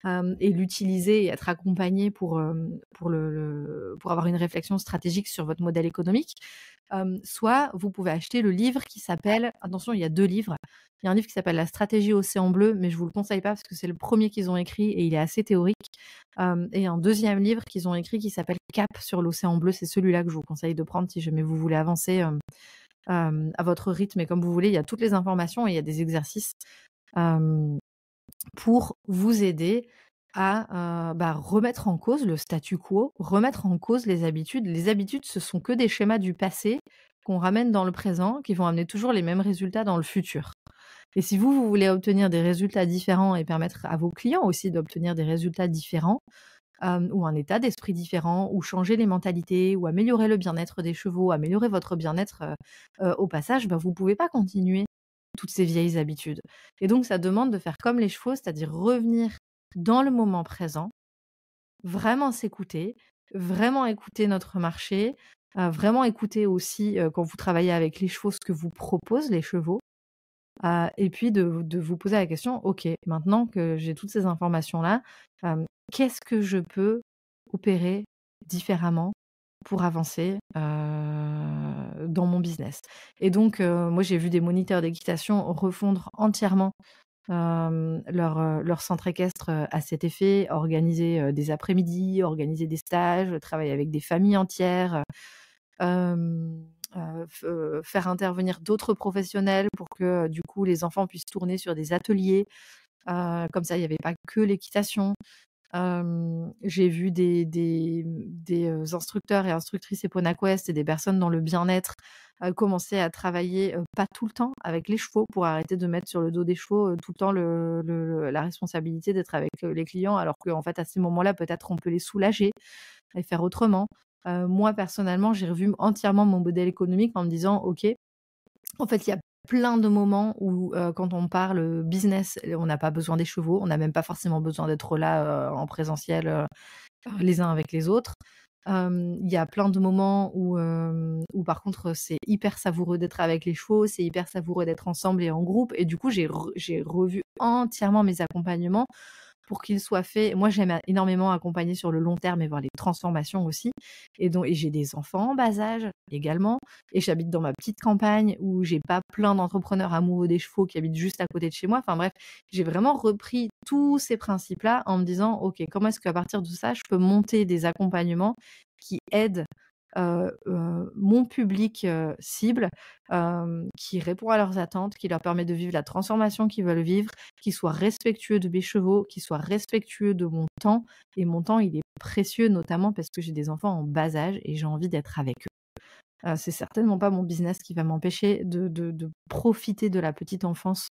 et l'utiliser et être accompagné pour avoir une réflexion stratégique sur votre modèle économique. Soit vous pouvez acheter le livre qui s'appelle attention, il y a 2 livres. Il y a un livre qui s'appelle La stratégie Océan Bleu, mais je vous le conseille pas parce que c'est le premier qu'ils ont écrit et il est assez théorique. Et un deuxième livre qu'ils ont écrit qui s'appelle Cap sur l'océan bleu. C'est celui-là que je vous conseille de prendre si jamais vous voulez avancer, à votre rythme et comme vous voulez. Il y a toutes les informations et il y a des exercices, hem, pour vous aider à, bah, remettre en cause le statu quo, remettre en cause les habitudes. Les habitudes, ce sont que des schémas du passé qu'on ramène dans le présent, qui vont amener toujours les mêmes résultats dans le futur. Et si vous voulez obtenir des résultats différents et permettre à vos clients aussi d'obtenir des résultats différents, ou un état d'esprit différent, ou changer les mentalités, ou améliorer le bien-être des chevaux, améliorer votre bien-être, au passage, bah, vous pouvez pas continuer toutes ces vieilles habitudes. Et donc ça demande de faire comme les chevaux, c'est-à-dire revenir dans le moment présent, vraiment s'écouter, vraiment écouter notre marché, vraiment écouter aussi, quand vous travaillez avec les chevaux, ce que vous proposent les chevaux. Et puis de vous poser la question: «OK, maintenant que j'ai toutes ces informations-là, qu'est-ce que je peux opérer différemment pour avancer, dans mon business?» Et donc moi j'ai vu des moniteurs d'équitation refondre entièrement, leur centre équestre, à cet effet, organiser, des après-midi, organiser des stages, travailler avec des familles entières, faire intervenir d'autres professionnels pour que, du coup, les enfants puissent tourner sur des ateliers. Comme ça, il y avait pas que l'équitation. J'ai vu des instructeurs et instructrices EponaQuest et des personnes dans le bien-être, commencer à travailler, pas tout le temps avec les chevaux pour arrêter de mettre sur le dos des chevaux, tout le temps la responsabilité d'être avec, les clients alors qu'en fait, à ces moments-là, peut-être on peut les soulager et faire autrement. Moi, personnellement, j'ai revu entièrement mon modèle économique en me disant: «OK, en fait, il y a plein de moments où, quand on parle, business, on n'a pas besoin des chevaux, on n'a même pas forcément besoin d'être là, en présentiel, les uns avec les autres. Il y a plein de moments où par contre, c'est hyper savoureux d'être avec les chevaux, c'est hyper savoureux d'être ensemble et en groupe» et du coup, j'ai revu entièrement mes accompagnements pour qu'ils soient faits. Moi, j'aime énormément accompagner sur le long terme et voir les transformations aussi. Et j'ai des enfants en bas âge également. Et j'habite dans ma petite campagne où j'ai pas plein d'entrepreneurs amoureux des chevaux qui habitent juste à côté de chez moi. Enfin bref, j'ai vraiment repris tous ces principes-là en me disant, OK, comment est-ce qu'à partir de ça, je peux monter des accompagnements qui aident mon public cible, qui répond à leurs attentes, qui leur permet de vivre la transformation qu'ils veulent vivre, qui soit respectueux de mes chevaux, qui soit respectueux de mon temps. Et mon temps, il est précieux, notamment parce que j'ai des enfants en bas âge et j'ai envie d'être avec eux. C'est certainement pas mon business qui va m'empêcher de profiter de la petite enfance,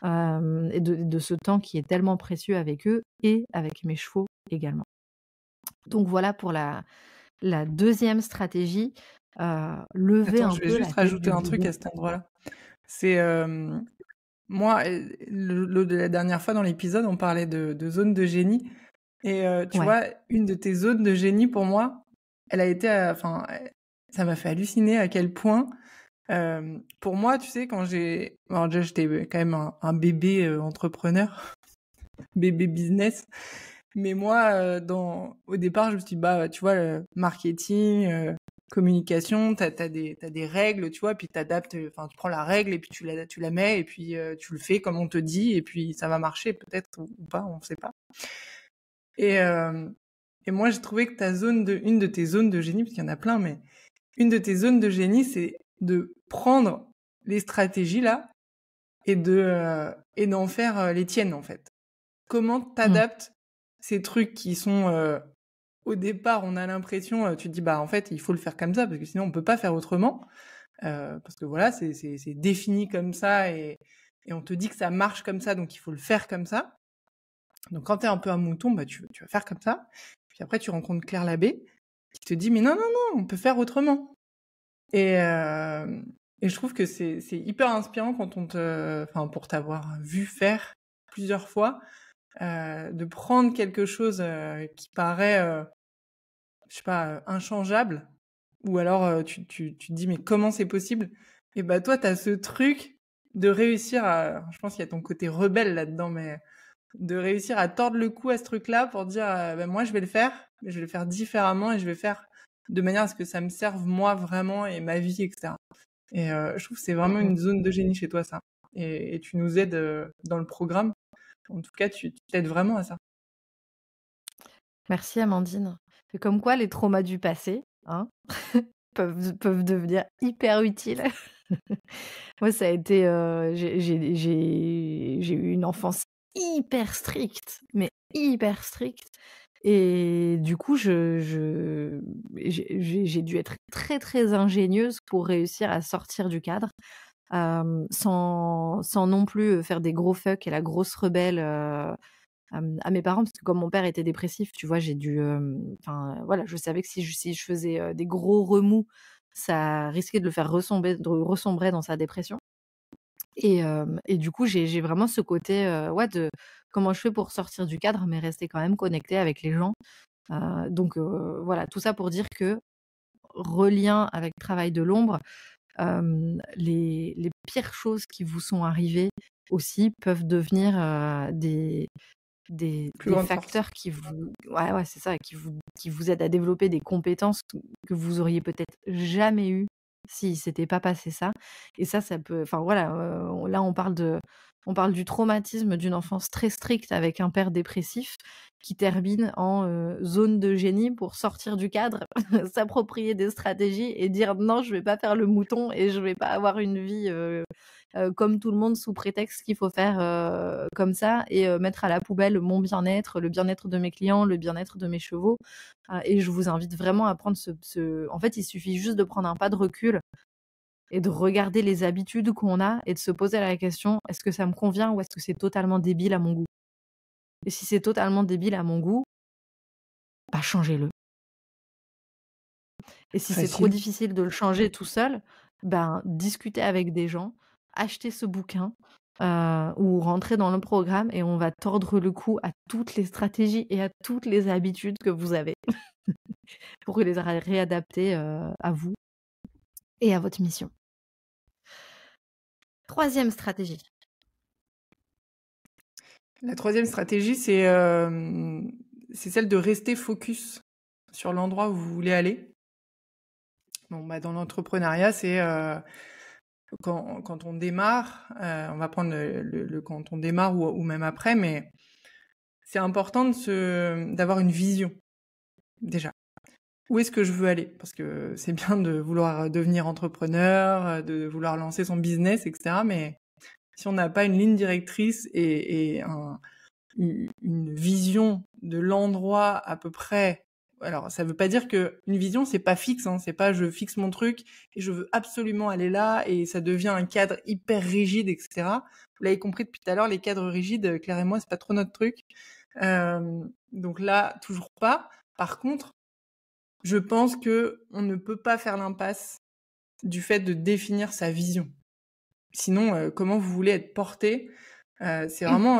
et de ce temps qui est tellement précieux avec eux et avec mes chevaux également. Donc voilà pour la deuxième stratégie, lever Attends, un je vais peu la juste tête rajouter du un truc guidon. à cet endroit-là. C'est, moi, la dernière fois dans l'épisode, on parlait de zone de génie. Et tu Ouais. vois, une de tes zones de génie pour moi, elle a été, enfin, ça m'a fait halluciner à quel point, pour moi, tu sais, alors déjà j'étais quand même un bébé entrepreneur, bébé business, mais moi, au départ, je me suis dit, bah, tu vois, marketing, communication, t'as des règles, tu vois, puis t'adaptes, enfin, tu prends la règle et puis tu la mets et puis tu le fais comme on te dit et puis ça va marcher peut-être ou pas, on sait pas. Et, euh, et moi, j'ai trouvé que une de tes zones de génie, parce qu'il y en a plein, mais une de tes zones de génie, c'est de prendre les stratégies là et d'en faire les tiennes en fait. Comment Mmh. t'adaptes ces trucs qui sont au départ, on a l'impression, tu te dis bah en fait il faut le faire comme ça parce que sinon on peut pas faire autrement parce que voilà c'est défini comme ça et on te dit que ça marche comme ça donc il faut le faire comme ça. Donc quand t'es un peu un mouton, bah tu vas faire comme ça. Puis après tu rencontres Claire Labbé qui te dit mais non non non on peut faire autrement. Et et je trouve que c'est hyper inspirant quand enfin pour t'avoir vu faire plusieurs fois, de prendre quelque chose qui paraît je sais pas inchangeable ou alors tu te dis mais comment c'est possible? Et bah toi t'as ce truc de réussir je pense qu'il y a ton côté rebelle là-dedans mais de réussir à tordre le cou à ce truc-là pour dire ben moi je vais le faire, mais je vais le faire différemment et je vais faire de manière à ce que ça me serve moi vraiment et ma vie, etc. Et je trouve que c'est vraiment Mmh. une zone de génie chez toi ça. Et tu nous aides dans le programme. En tout cas, tu t'aides vraiment à ça. Merci Amandine. Et comme quoi les traumas du passé, hein, peuvent devenir hyper utiles. Moi, ça a été, j'ai eu une enfance hyper stricte, mais hyper stricte et du coup, j'ai dû être très, très ingénieuse pour réussir à sortir du cadre, sans non plus, faire des gros fuck et la grosse rebelle, à mes parents. Parce que comme mon père était dépressif, tu vois, j'ai dû, enfin, voilà, je savais que si je faisais, des gros remous, ça risquait de le faire ressombrer dans sa dépression. Et du coup, j'ai vraiment ce côté, ouais, de comment je fais pour sortir du cadre, mais rester quand même connectée avec les gens. Donc voilà, tout ça pour dire que, relien avec travail de l'ombre, les pires choses qui vous sont arrivées aussi peuvent devenir, Plus des grande force. facteurs qui vous, ouais, ouais, c'est ça, qui vous aident à développer des compétences que vous auriez peut-être jamais eues s'il s'était pas passé ça. Et ça peut, enfin voilà, là on parle du traumatisme d'une enfance très stricte avec un père dépressif qui termine en, zone de génie pour sortir du cadre, s'approprier des stratégies et dire: «Non, je vais pas faire le mouton et je vais pas avoir une vie, comme tout le monde sous prétexte qu'il faut faire, comme ça et mettre à la poubelle mon bien-être, le bien-être de mes clients, le bien-être de mes chevaux». Et je vous invite vraiment à prendre en fait, il suffit juste de prendre un pas de recul et de regarder les habitudes qu'on a et de se poser la question: «Est-ce que ça me convient ou est-ce que c'est totalement débile à mon goût?» Et si c'est totalement débile à mon goût, bah, changez-le. Et si c'est trop Facile. difficile de le changer tout seul, ben, discutez avec des gens, achetez ce bouquin, ou rentrez dans le programme et on va tordre le cou à toutes les stratégies et à toutes les habitudes que vous avez pour les réadapter, à vous et à votre mission. Troisième stratégie. La troisième stratégie, c'est celle de rester focus sur l'endroit où vous voulez aller. Bon, bah, dans l'entrepreneuriat, c'est quand on démarre, on va prendre quand on démarre ou même après, mais c'est important d'avoir une vision déjà. Où est-ce que je veux aller? Parce que c'est bien de vouloir devenir entrepreneur, de vouloir lancer son business, etc. Mais si on n'a pas une ligne directrice et une vision de l'endroit à peu près. Alors, ça veut pas dire que une vision, c'est pas fixe, hein, c'est pas je fixe mon truc et je veux absolument aller là et ça devient un cadre hyper rigide, etc. Vous l'avez compris depuis tout à l'heure, les cadres rigides, Claire et moi, c'est pas trop notre truc. Donc là, toujours pas. Par contre, je pense que on ne peut pas faire l'impasse du fait de définir sa vision. Sinon, comment vous voulez être porté? C'est vraiment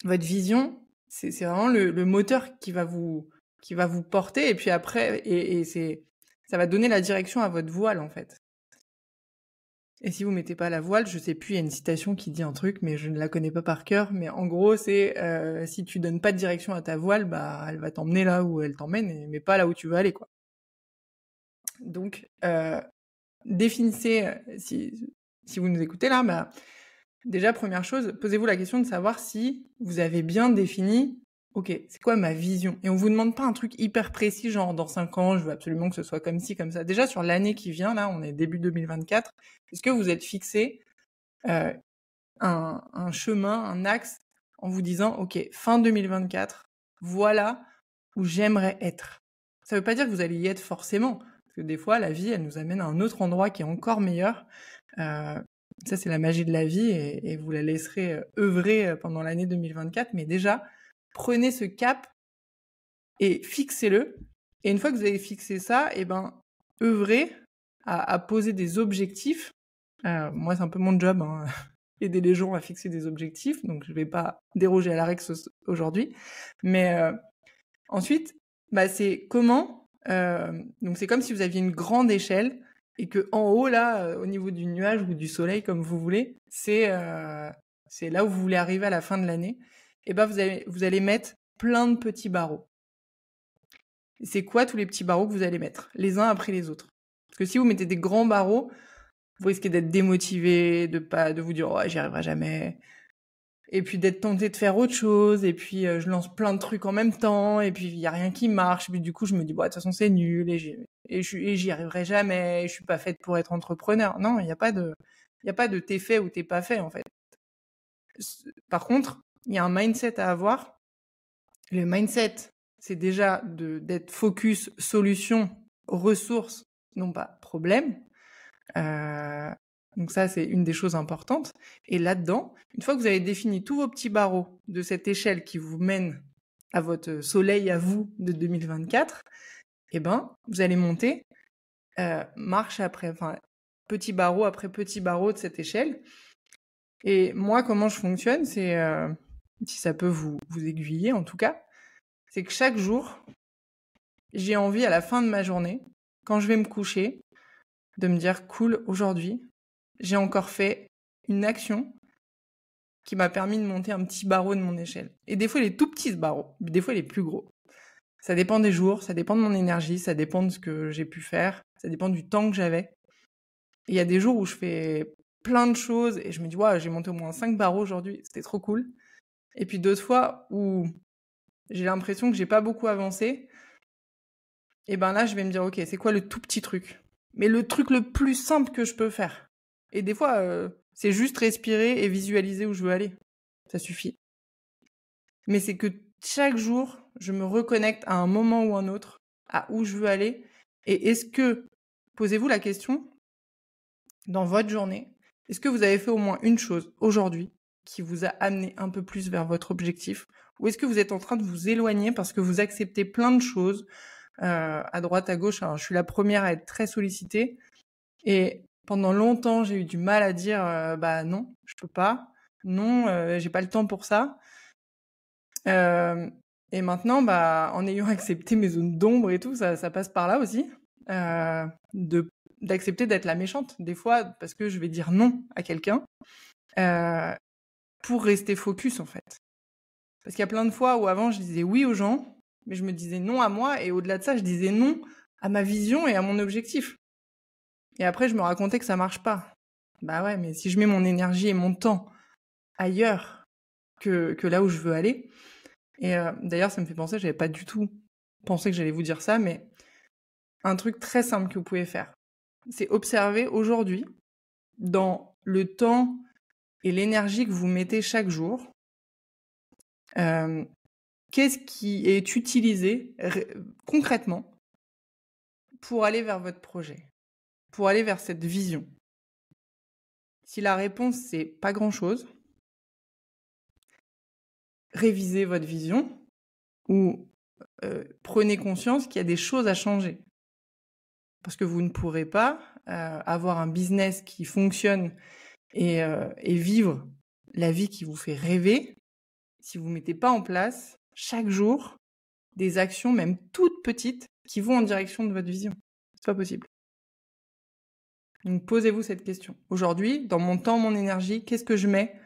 votre vision, c'est vraiment le moteur qui va vous porter, et puis après, ça va donner la direction à votre voile, en fait. Et si vous mettez pas la voile, je sais plus, il y a une citation qui dit un truc, mais je ne la connais pas par cœur, mais en gros, c'est si tu donnes pas de direction à ta voile, bah elle va t'emmener là où elle t'emmène, mais pas là où tu veux aller, quoi. Donc, définissez, si vous nous écoutez là, bah, déjà, première chose, posez-vous la question de savoir si vous avez bien défini, ok, c'est quoi ma vision? Et on vous demande pas un truc hyper précis, genre dans 5 ans, je veux absolument que ce soit comme ci, comme ça. Déjà, sur l'année qui vient, là, on est début 2024, est-ce que vous êtes fixé un chemin, un axe, en vous disant, ok, fin 2024, voilà où j'aimerais être. Ça veut pas dire que vous allez y être forcément, parce que des fois, la vie, elle nous amène à un autre endroit qui est encore meilleur. Ça, c'est la magie de la vie, et vous la laisserez œuvrer pendant l'année 2024. Mais déjà, prenez ce cap et fixez-le. Et une fois que vous avez fixé ça, œuvrez à poser des objectifs. Moi, c'est un peu mon job, hein, aider les gens à fixer des objectifs. Donc, je vais pas déroger à la règle aujourd'hui. Mais ensuite, c'est comment... donc, c'est comme si vous aviez une grande échelle, et que en haut, là, au niveau du nuage ou du soleil, comme vous voulez, c'est là où vous voulez arriver à la fin de l'année. Et vous allez mettre plein de petits barreaux. Et c'est quoi tous les petits barreaux que vous allez mettre, les uns après les autres? Parce que si vous mettez des grands barreaux, vous risquez d'être démotivé, de vous dire « Oh, j'y arriverai jamais ». Et puis d'être tenté de faire autre chose, et puis je lance plein de trucs en même temps, et puis il y a rien qui marche, et puis du coup je me dis de toute façon c'est nul, et j'y arriverai jamais, et je suis pas faite pour être entrepreneur. Non, il y a pas de t'es fait ou t'es pas fait, en fait. Par contre, il y a un mindset à avoir. Le mindset, c'est déjà d'être focus solution, ressources, non pas problème. Donc ça, c'est une des choses importantes. Et là-dedans, une fois que vous avez défini tous vos petits barreaux de cette échelle qui vous mène à votre soleil à vous de 2024, vous allez monter marche après, petit barreau après petit barreau de cette échelle. Et moi, comment je fonctionne, c'est, si ça peut vous aiguiller en tout cas, c'est que chaque jour, j'ai envie à la fin de ma journée, quand je vais me coucher, de me dire cool, aujourd'hui, j'ai encore fait une action qui m'a permis de monter un petit barreau de mon échelle. Et des fois, il est tout petit ce barreau, des fois, il est plus gros. Ça dépend des jours, ça dépend de mon énergie, ça dépend de ce que j'ai pu faire, ça dépend du temps que j'avais. Et il y a des jours où je fais plein de choses et je me dis, ouais, j'ai monté au moins 5 barreaux aujourd'hui, c'était trop cool. Et puis d'autres fois où j'ai l'impression que j'ai pas beaucoup avancé, et là, je vais me dire, ok, c'est quoi le tout petit truc? Mais le truc le plus simple que je peux faire. Et des fois, c'est juste respirer et visualiser où je veux aller. Ça suffit. Mais c'est que chaque jour, je me reconnecte à un moment ou un autre, à où je veux aller. Et posez-vous la question, dans votre journée, est-ce que vous avez fait au moins une chose aujourd'hui qui vous a amené un peu plus vers votre objectif? Ou est-ce que vous êtes en train de vous éloigner parce que vous acceptez plein de choses à droite, à gauche? Alors, je suis la première à être très sollicitée. Et pendant longtemps, j'ai eu du mal à dire non, je peux pas. Non, j'ai pas le temps pour ça. Et maintenant, en ayant accepté mes zones d'ombre et tout, ça passe par là aussi. D'accepter d'être la méchante, des fois, parce que je vais dire non à quelqu'un pour rester focus, en fait. Parce qu'il y a plein de fois où avant, je disais oui aux gens, mais je me disais non à moi, et au-delà de ça, je disais non à ma vision et à mon objectif. Et après, je me racontais que ça marche pas. Bah ouais, mais si je mets mon énergie et mon temps ailleurs que là où je veux aller... Et d'ailleurs, ça me fait penser, j'avais pas du tout pensé que j'allais vous dire ça, mais un truc très simple que vous pouvez faire, c'est observer aujourd'hui, dans le temps et l'énergie que vous mettez chaque jour, qu'est-ce qui est utilisé concrètement pour aller vers votre projet, pour aller vers cette vision. Si la réponse, c'est pas grand-chose, révisez votre vision ou prenez conscience qu'il y a des choses à changer. Parce que vous ne pourrez pas avoir un business qui fonctionne et vivre la vie qui vous fait rêver, si vous mettez pas en place chaque jour des actions, même toutes petites, qui vont en direction de votre vision. C'est pas possible. Donc posez-vous cette question. Aujourd'hui, dans mon temps, mon énergie, qu'est-ce que je mets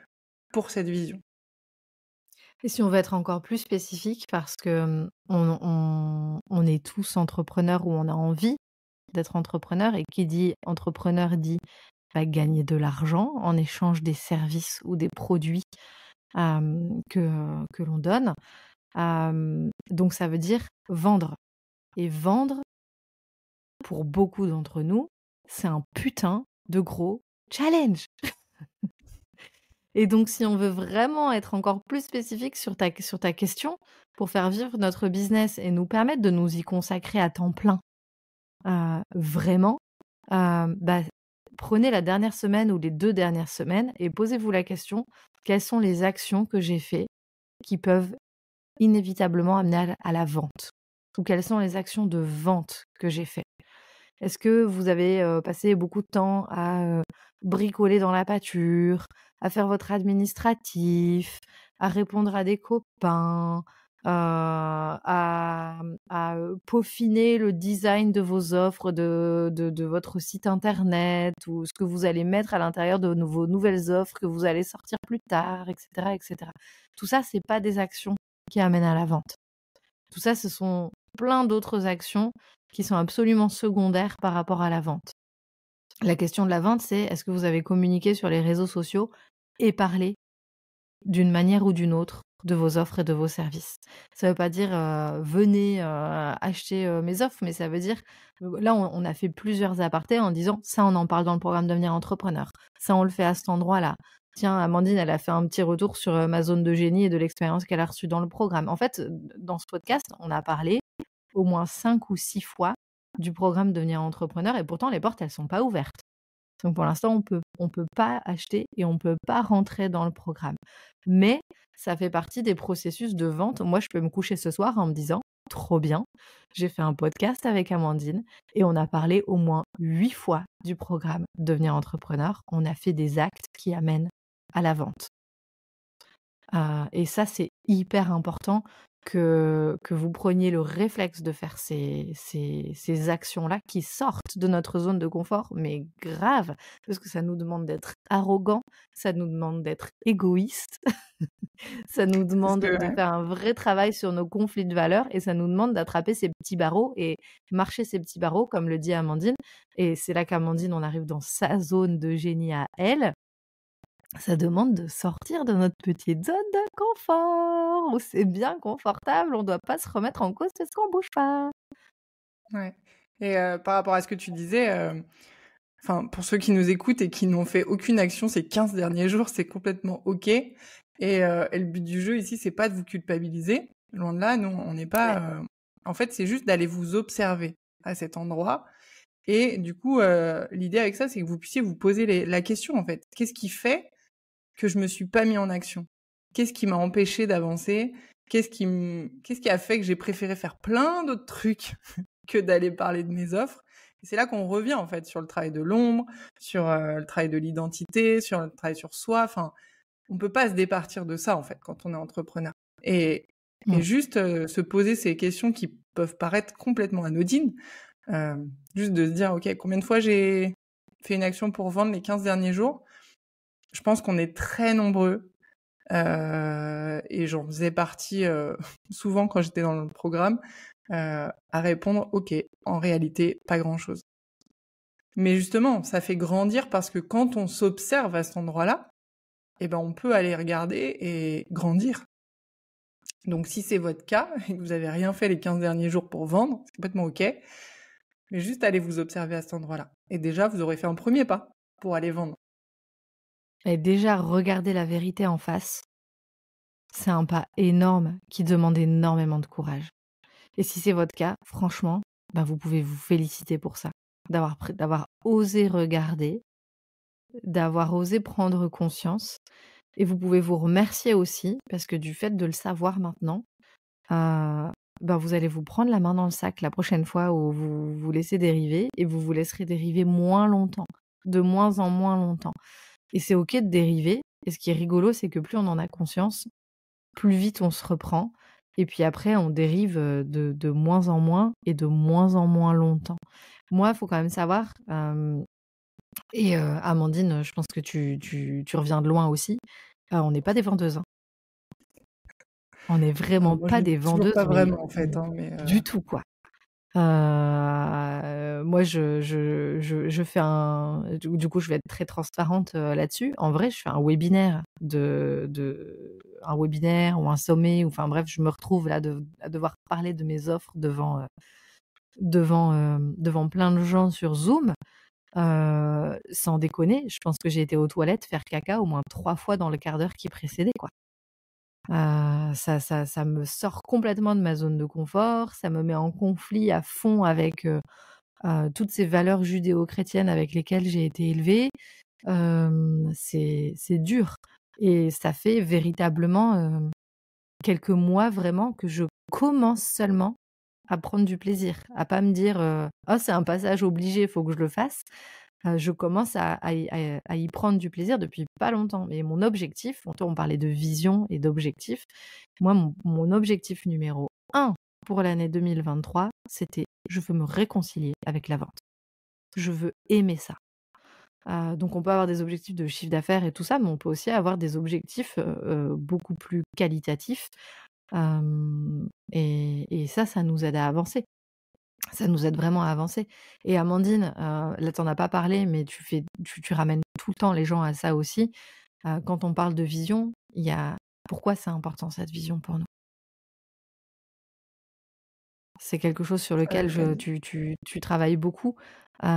pour cette vision? Et si on veut être encore plus spécifique, parce que on est tous entrepreneurs ou on a envie d'être entrepreneur, et qui dit entrepreneur dit gagner de l'argent en échange des services ou des produits que l'on donne. Donc ça veut dire vendre. Et vendre, pour beaucoup d'entre nous, c'est un putain de gros challenge. Et donc, si on veut vraiment être encore plus spécifique sur ta question, pour faire vivre notre business et nous permettre de nous y consacrer à temps plein, vraiment, prenez la dernière semaine ou les 2 dernières semaines et posez-vous la question: quelles sont les actions que j'ai fait qui peuvent inévitablement amener à la vente? Ou quelles sont les actions de vente que j'ai fait? Est-ce que vous avez passé beaucoup de temps à bricoler dans la pâture, à faire votre administratif, à répondre à des copains, à peaufiner le design de vos offres, de votre site internet, ou ce que vous allez mettre à l'intérieur de vos nouvelles offres que vous allez sortir plus tard, et cetera, et cetera. Tout ça, c'est pas des actions qui amènent à la vente. Tout ça, ce sont plein d'autres actions qui sont absolument secondaires par rapport à la vente. La question de la vente, c'est: est-ce que vous avez communiqué sur les réseaux sociaux et parlé d'une manière ou d'une autre de vos offres et de vos services? Ça ne veut pas dire venez acheter mes offres, mais ça veut dire, là on a fait plusieurs apartés en disant ça, on en parle dans le programme Devenir entrepreneur, ça on le fait à cet endroit-là. Tiens, Amandine, elle a fait un petit retour sur ma zone de génie et de l'expérience qu'elle a reçue dans le programme. En fait, dans ce podcast, on a parlé au moins 5 ou 6 fois du programme Devenir entrepreneur, et pourtant les portes, elles sont pas ouvertes. Donc pour l'instant, on peut pas acheter et on peut pas rentrer dans le programme. Mais ça fait partie des processus de vente. Moi, je peux me coucher ce soir en me disant: trop bien, j'ai fait un podcast avec Amandine et on a parlé au moins 8 fois du programme Devenir entrepreneur. On a fait des actes qui amènent à la vente. Et ça, c'est hyper important que vous preniez le réflexe de faire ces actions-là qui sortent de notre zone de confort, mais grave, parce que ça nous demande d'être arrogant, ça nous demande d'être égoïste, ça nous Parce demande que de ouais. faire un vrai travail sur nos conflits de valeurs, et ça nous demande d'attraper ces petits barreaux et marcher ces petits barreaux, comme le dit Amandine. Et c'est là qu'Amandine, on arrive dans sa zone de génie à elle. Ça demande de sortir de notre petite zone de confort, où c'est bien confortable, on doit pas se remettre en cause parce qu'on bouge pas. Ouais. Et par rapport à ce que tu disais, enfin, pour ceux qui nous écoutent et qui n'ont fait aucune action ces 15 derniers jours, c'est complètement OK. Et le but du jeu ici, c'est pas de vous culpabiliser. Loin de là, nous, on n'est Ouais. pas. En fait, c'est juste d'aller vous observer à cet endroit. Et du coup, l'idée avec ça, c'est que vous puissiez vous poser la question, en fait. Qu'est-ce qui fait que je me suis pas mis en action? Qu'est-ce qui m'a empêché d'avancer? Qu'est-ce qui a fait que j'ai préféré faire plein d'autres trucs que d'aller parler de mes offres? Et c'est là qu'on revient, en fait, sur le travail de l'ombre, sur le travail de l'identité, sur le travail sur soi. Enfin, on peut pas se départir de ça, en fait, quand on est entrepreneur. Et Mmh. juste se poser ces questions qui peuvent paraître complètement anodines, juste de se dire: OK, combien de fois j'ai fait une action pour vendre les 15 derniers jours? Je pense qu'on est très nombreux, et j'en faisais partie souvent quand j'étais dans le programme, à répondre: «OK, en réalité, pas grand-chose». Mais justement, ça fait grandir parce que quand on s'observe à cet endroit-là, eh ben, on peut aller regarder et grandir. Donc si c'est votre cas et que vous avez rien fait les 15 derniers jours pour vendre, c'est complètement OK, mais juste allez vous observer à cet endroit-là. Et déjà, vous aurez fait un premier pas pour aller vendre. Et déjà, regarder la vérité en face, c'est un pas énorme qui demande énormément de courage. Et si c'est votre cas, franchement, vous pouvez vous féliciter pour ça, d'avoir osé regarder, d'avoir osé prendre conscience. Et vous pouvez vous remercier aussi, parce que du fait de le savoir maintenant, vous allez vous prendre la main dans le sac la prochaine fois où vous vous laissez dériver et vous vous laisserez dériver moins longtemps, de moins en moins longtemps. Et c'est OK de dériver et ce qui est rigolo, c'est que plus on en a conscience, plus vite on se reprend et puis après on dérive, de moins en moins et de moins en moins longtemps. Moi, il faut quand même savoir, Amandine, je pense que tu reviens de loin aussi, on n'est pas des vendeuses, hein. On n'est vraiment Moi, pas des toujours pas vendeuses, mais vraiment en fait, hein, mais du tout, quoi. Moi, je fais du coup, je vais être très transparente, là-dessus. En vrai, je fais un webinaire un webinaire ou un sommet ou enfin bref, je me retrouve là à devoir parler de mes offres devant plein de gens sur Zoom. Sans déconner, je pense que j'ai été aux toilettes faire caca au moins 3 fois dans le quart d'heure qui précédait, quoi. Ça me sort complètement de ma zone de confort, ça me met en conflit à fond avec, toutes ces valeurs judéo-chrétiennes avec lesquelles j'ai été élevée. C'est dur et ça fait véritablement, quelques mois vraiment que je commence seulement à prendre du plaisir, à pas me dire, «Oh c'est un passage obligé, il faut que je le fasse». Je commence à y prendre du plaisir depuis pas longtemps. Mais mon objectif, on parlait de vision et d'objectif. Moi, mon objectif numéro un pour l'année 2023, c'était: je veux me réconcilier avec la vente. Je veux aimer ça. Donc on peut avoir des objectifs de chiffre d'affaires et tout ça, mais on peut aussi avoir des objectifs, beaucoup plus qualitatifs. Et ça nous aide à avancer. Ça nous aide vraiment à avancer. Et Amandine, là tu en as pas parlé, mais tu ramènes tout le temps les gens à ça aussi. Quand on parle de vision, il y a pourquoi c'est important cette vision pour nous? C'est quelque chose sur lequel vas-y. tu travailles beaucoup. Si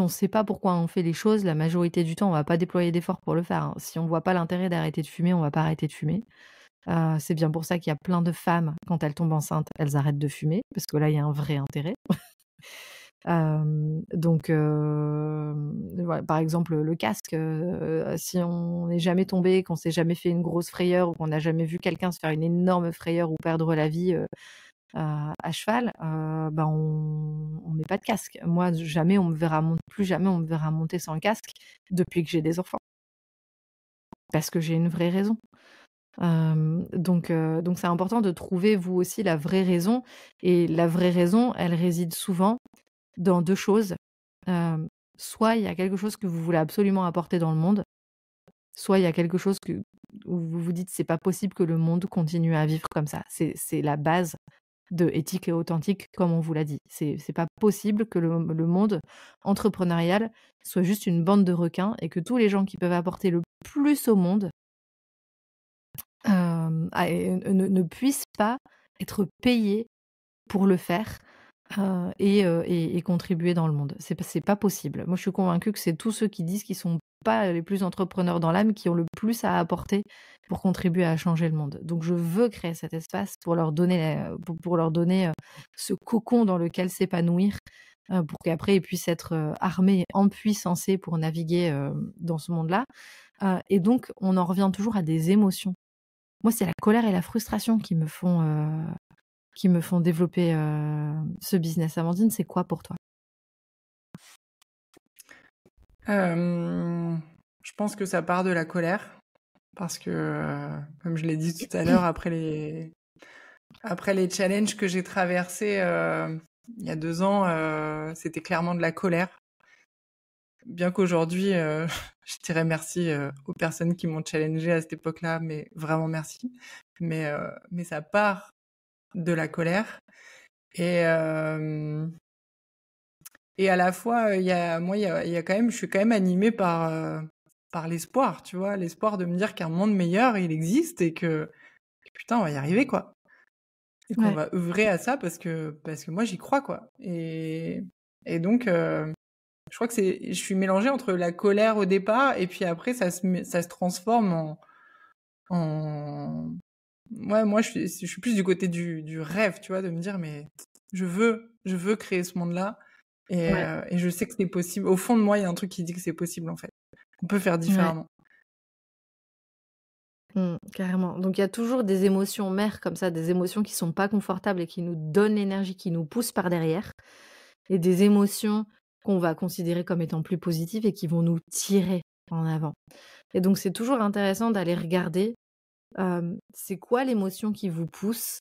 on ne sait pas pourquoi on fait les choses, la majorité du temps, on va pas déployer d'efforts pour le faire, hein. Si on voit pas l'intérêt d'arrêter de fumer, on va pas arrêter de fumer. C'est bien pour ça qu'il y a plein de femmes, quand elles tombent enceintes, elles arrêtent de fumer, parce que là, il y a un vrai intérêt. Donc voilà, par exemple, le casque, si on n'est jamais tombé, qu'on s'est jamais fait une grosse frayeur ou qu'on n'a jamais vu quelqu'un se faire une énorme frayeur ou perdre la vie, à cheval, on met pas de casque. Moi, plus jamais on me verra monter sans casque depuis que j'ai des enfants. Parce que j'ai une vraie raison. Donc c'est important de trouver vous aussi la vraie raison et la vraie raison, elle réside souvent dans 2 choses. Soit il y a quelque chose que vous voulez absolument apporter dans le monde, soit il y a quelque chose où vous vous dites: «C'est pas possible que le monde continue à vivre comme ça». C'est la base de éthique et authentique, comme on vous l'a dit. C'est pas possible que le monde entrepreneurial soit juste une bande de requins et que tous les gens qui peuvent apporter le plus au monde, ne puissent pas être payés pour le faire, et contribuer dans le monde. C'est pas possible. Moi, je suis convaincue que c'est tous ceux qui disent qu'ils sont pas les plus entrepreneurs dans l'âme qui ont le plus à apporter pour contribuer à changer le monde. Donc je veux créer cet espace pour leur donner, pour leur donner, ce cocon dans lequel s'épanouir, pour qu'après ils puissent être, armés, empuissancés pour naviguer, dans ce monde-là. Et donc on en revient toujours à des émotions. Moi, c'est la colère et la frustration qui me font développer, ce business. Amandine, c'est quoi pour toi? Je pense que ça part de la colère parce que, comme je l'ai dit tout à l'heure, après les challenges que j'ai traversés, il y a 2 ans, c'était clairement de la colère. Bien qu'aujourd'hui, je dirais merci, aux personnes qui m'ont challengée à cette époque-là, mais vraiment merci. Mais ça part de la colère et hem et à la fois, il y a quand même je suis quand même animée par l'espoir, tu vois? L'espoir de me dire qu'un monde meilleur, il existe et que putain, on va y arriver, quoi. Et qu'on Ouais. va œuvrer à ça parce que moi, j'y crois, quoi. Et donc, je crois que je suis mélangée entre la colère au départ et puis après, ça se transforme en ouais, moi, je suis plus du côté du rêve, tu vois? De me dire: «Mais je veux créer ce monde-là Ouais. et je sais que c'est possible». Au fond de moi, il y a un truc qui dit que c'est possible, en fait. On peut faire Ouais. différemment. Carrément. Donc il y a toujours des émotions mères comme ça, des émotions qui sont pas confortables et qui nous donnent l'énergie, qui nous poussent par derrière, et des émotions qu'on va considérer comme étant plus positives et qui vont nous tirer en avant. Et donc c'est toujours intéressant d'aller regarder, c'est quoi l'émotion qui vous pousse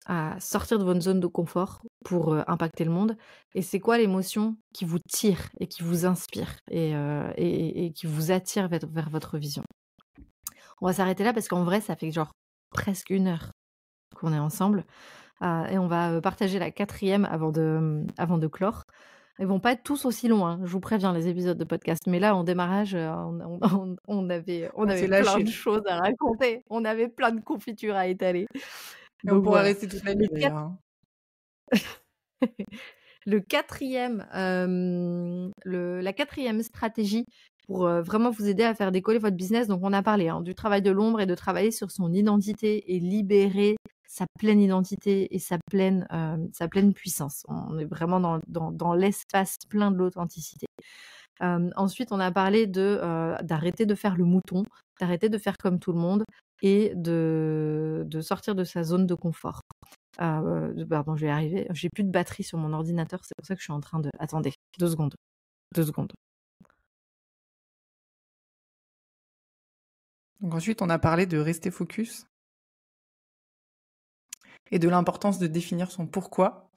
à sortir de votre zone de confort pour, impacter le monde, et c'est quoi l'émotion qui vous tire et qui vous inspire et qui vous attire vers votre vision. On va s'arrêter là parce qu'en vrai, ça fait genre presque 1 heure qu'on est ensemble, et on va, partager la 4e avant de clore. Ils vont pas être tous aussi longs, hein, je vous préviens, les épisodes de podcast. Mais là, en démarrage, on On avait s'est plein lâché de là. choses à raconter. On avait plein de confitures à étaler. Et on Donc pourra voilà. rester toute la Le nuit d'ailleurs, hein. Le 4e, la 4e stratégie pour, vraiment vous aider à faire décoller votre business, donc on a parlé, hein, du travail de l'ombre et de travailler sur son identité et libérer sa pleine identité et sa pleine puissance. On est vraiment dans l'espace plein de l'authenticité. Ensuite, on a parlé d'arrêter de faire le mouton, d'arrêter de faire comme tout le monde et de sortir de sa zone de confort. Pardon, je vais y arriver. J'ai plus de batterie sur mon ordinateur, c'est pour ça que je suis en train de... Attendez, 2 secondes, 2 secondes. Donc ensuite, on a parlé de rester focus et de l'importance de définir son pourquoi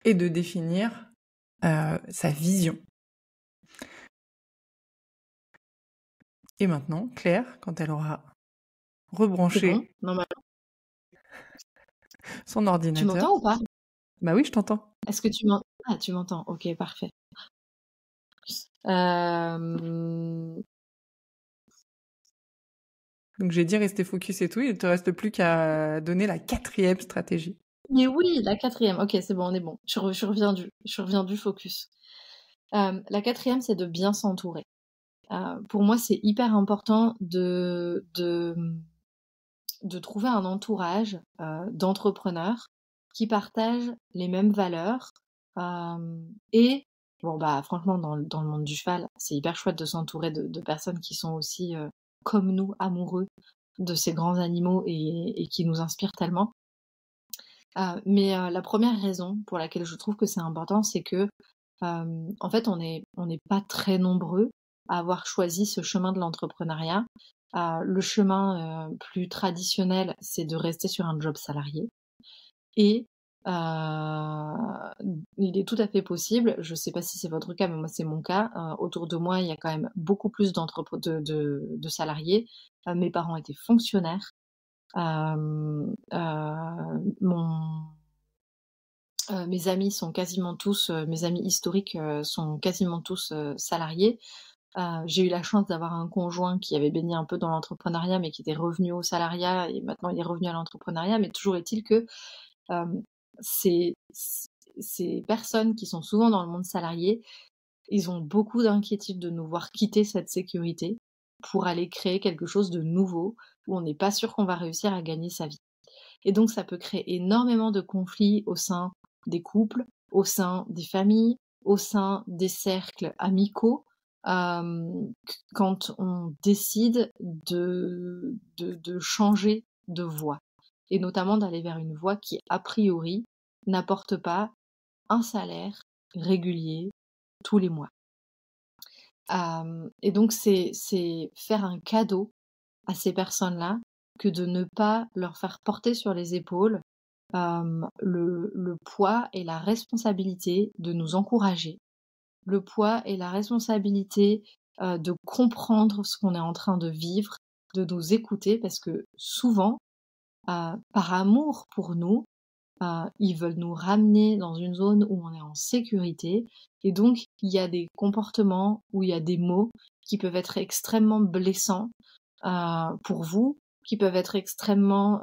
et de définir sa vision. Et maintenant, Claire, quand elle aura C'est bon, rebranché normalement. son Tu ordinateur... m'entends ou pas? Bah oui, je t'entends. Est-ce que tu m'entends? Ah, tu m'entends, ok, parfait. Donc j'ai dit rester focus et tout, il te reste plus qu'à donner la 4e stratégie. Mais oui, la 4e, ok, c'est bon, on est bon. Je reviens du focus. La 4e, c'est de bien s'entourer. Pour moi, c'est hyper important de trouver un entourage d'entrepreneurs qui partagent les mêmes valeurs, et bon bah franchement dans le monde du cheval, c'est hyper chouette de s'entourer de personnes qui sont aussi comme nous, amoureux de ces grands animaux et qui nous inspirent tellement. Mais la première raison pour laquelle je trouve que c'est important, c'est que en fait on n'est pas très nombreux à avoir choisi ce chemin de l'entrepreneuriat. Le chemin plus traditionnel, c'est de rester sur un job salarié. Et il est tout à fait possible, je ne sais pas si c'est votre cas, mais moi c'est mon cas, autour de moi il y a quand même beaucoup plus de salariés. Mes parents étaient fonctionnaires. Mes amis sont quasiment tous, mes amis historiques sont quasiment tous salariés. J'ai eu la chance d'avoir un conjoint qui avait baigné un peu dans l'entrepreneuriat, mais qui était revenu au salariat et maintenant il est revenu à l'entrepreneuriat. Mais toujours est-il que ces personnes qui sont souvent dans le monde salarié, ils ont beaucoup d'inquiétude de nous voir quitter cette sécurité pour aller créer quelque chose de nouveau où on n'est pas sûr qu'on va réussir à gagner sa vie. Et donc ça peut créer énormément de conflits au sein des couples, au sein des familles, au sein des cercles amicaux, quand on décide de changer de voie, et notamment d'aller vers une voie qui, a priori, n'apporte pas un salaire régulier tous les mois. Et donc c'est faire un cadeau à ces personnes-là que de ne pas leur faire porter sur les épaules le poids et la responsabilité de nous encourager, le poids et la responsabilité de comprendre ce qu'on est en train de vivre, de nous écouter, parce que souvent, par amour pour nous, ils veulent nous ramener dans une zone où on est en sécurité, et donc il y a des comportements ou il y a des mots qui peuvent être extrêmement blessants pour vous, qui peuvent être extrêmement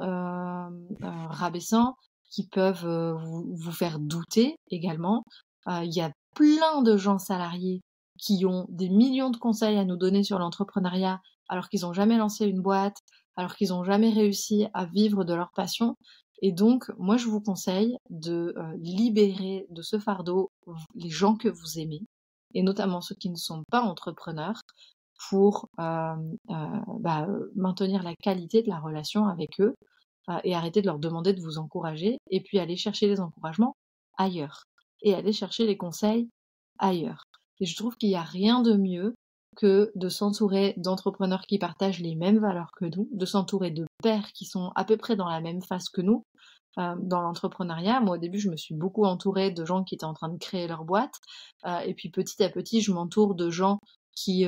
rabaissants, qui peuvent vous faire douter également. Il y a plein de gens salariés qui ont des millions de conseils à nous donner sur l'entrepreneuriat, alors qu'ils n'ont jamais lancé une boîte, alors qu'ils n'ont jamais réussi à vivre de leur passion. Et donc, moi, je vous conseille de libérer de ce fardeau les gens que vous aimez, et notamment ceux qui ne sont pas entrepreneurs, pour maintenir la qualité de la relation avec eux et arrêter de leur demander de vous encourager et puis aller chercher les encouragements ailleurs et aller chercher les conseils ailleurs. Et je trouve qu'il n'y a rien de mieux que de s'entourer d'entrepreneurs qui partagent les mêmes valeurs que nous, de s'entourer de pairs qui sont à peu près dans la même phase que nous. Dans l'entrepreneuriat, moi au début je me suis beaucoup entourée de gens qui étaient en train de créer leur boîte et puis petit à petit je m'entoure de gens qui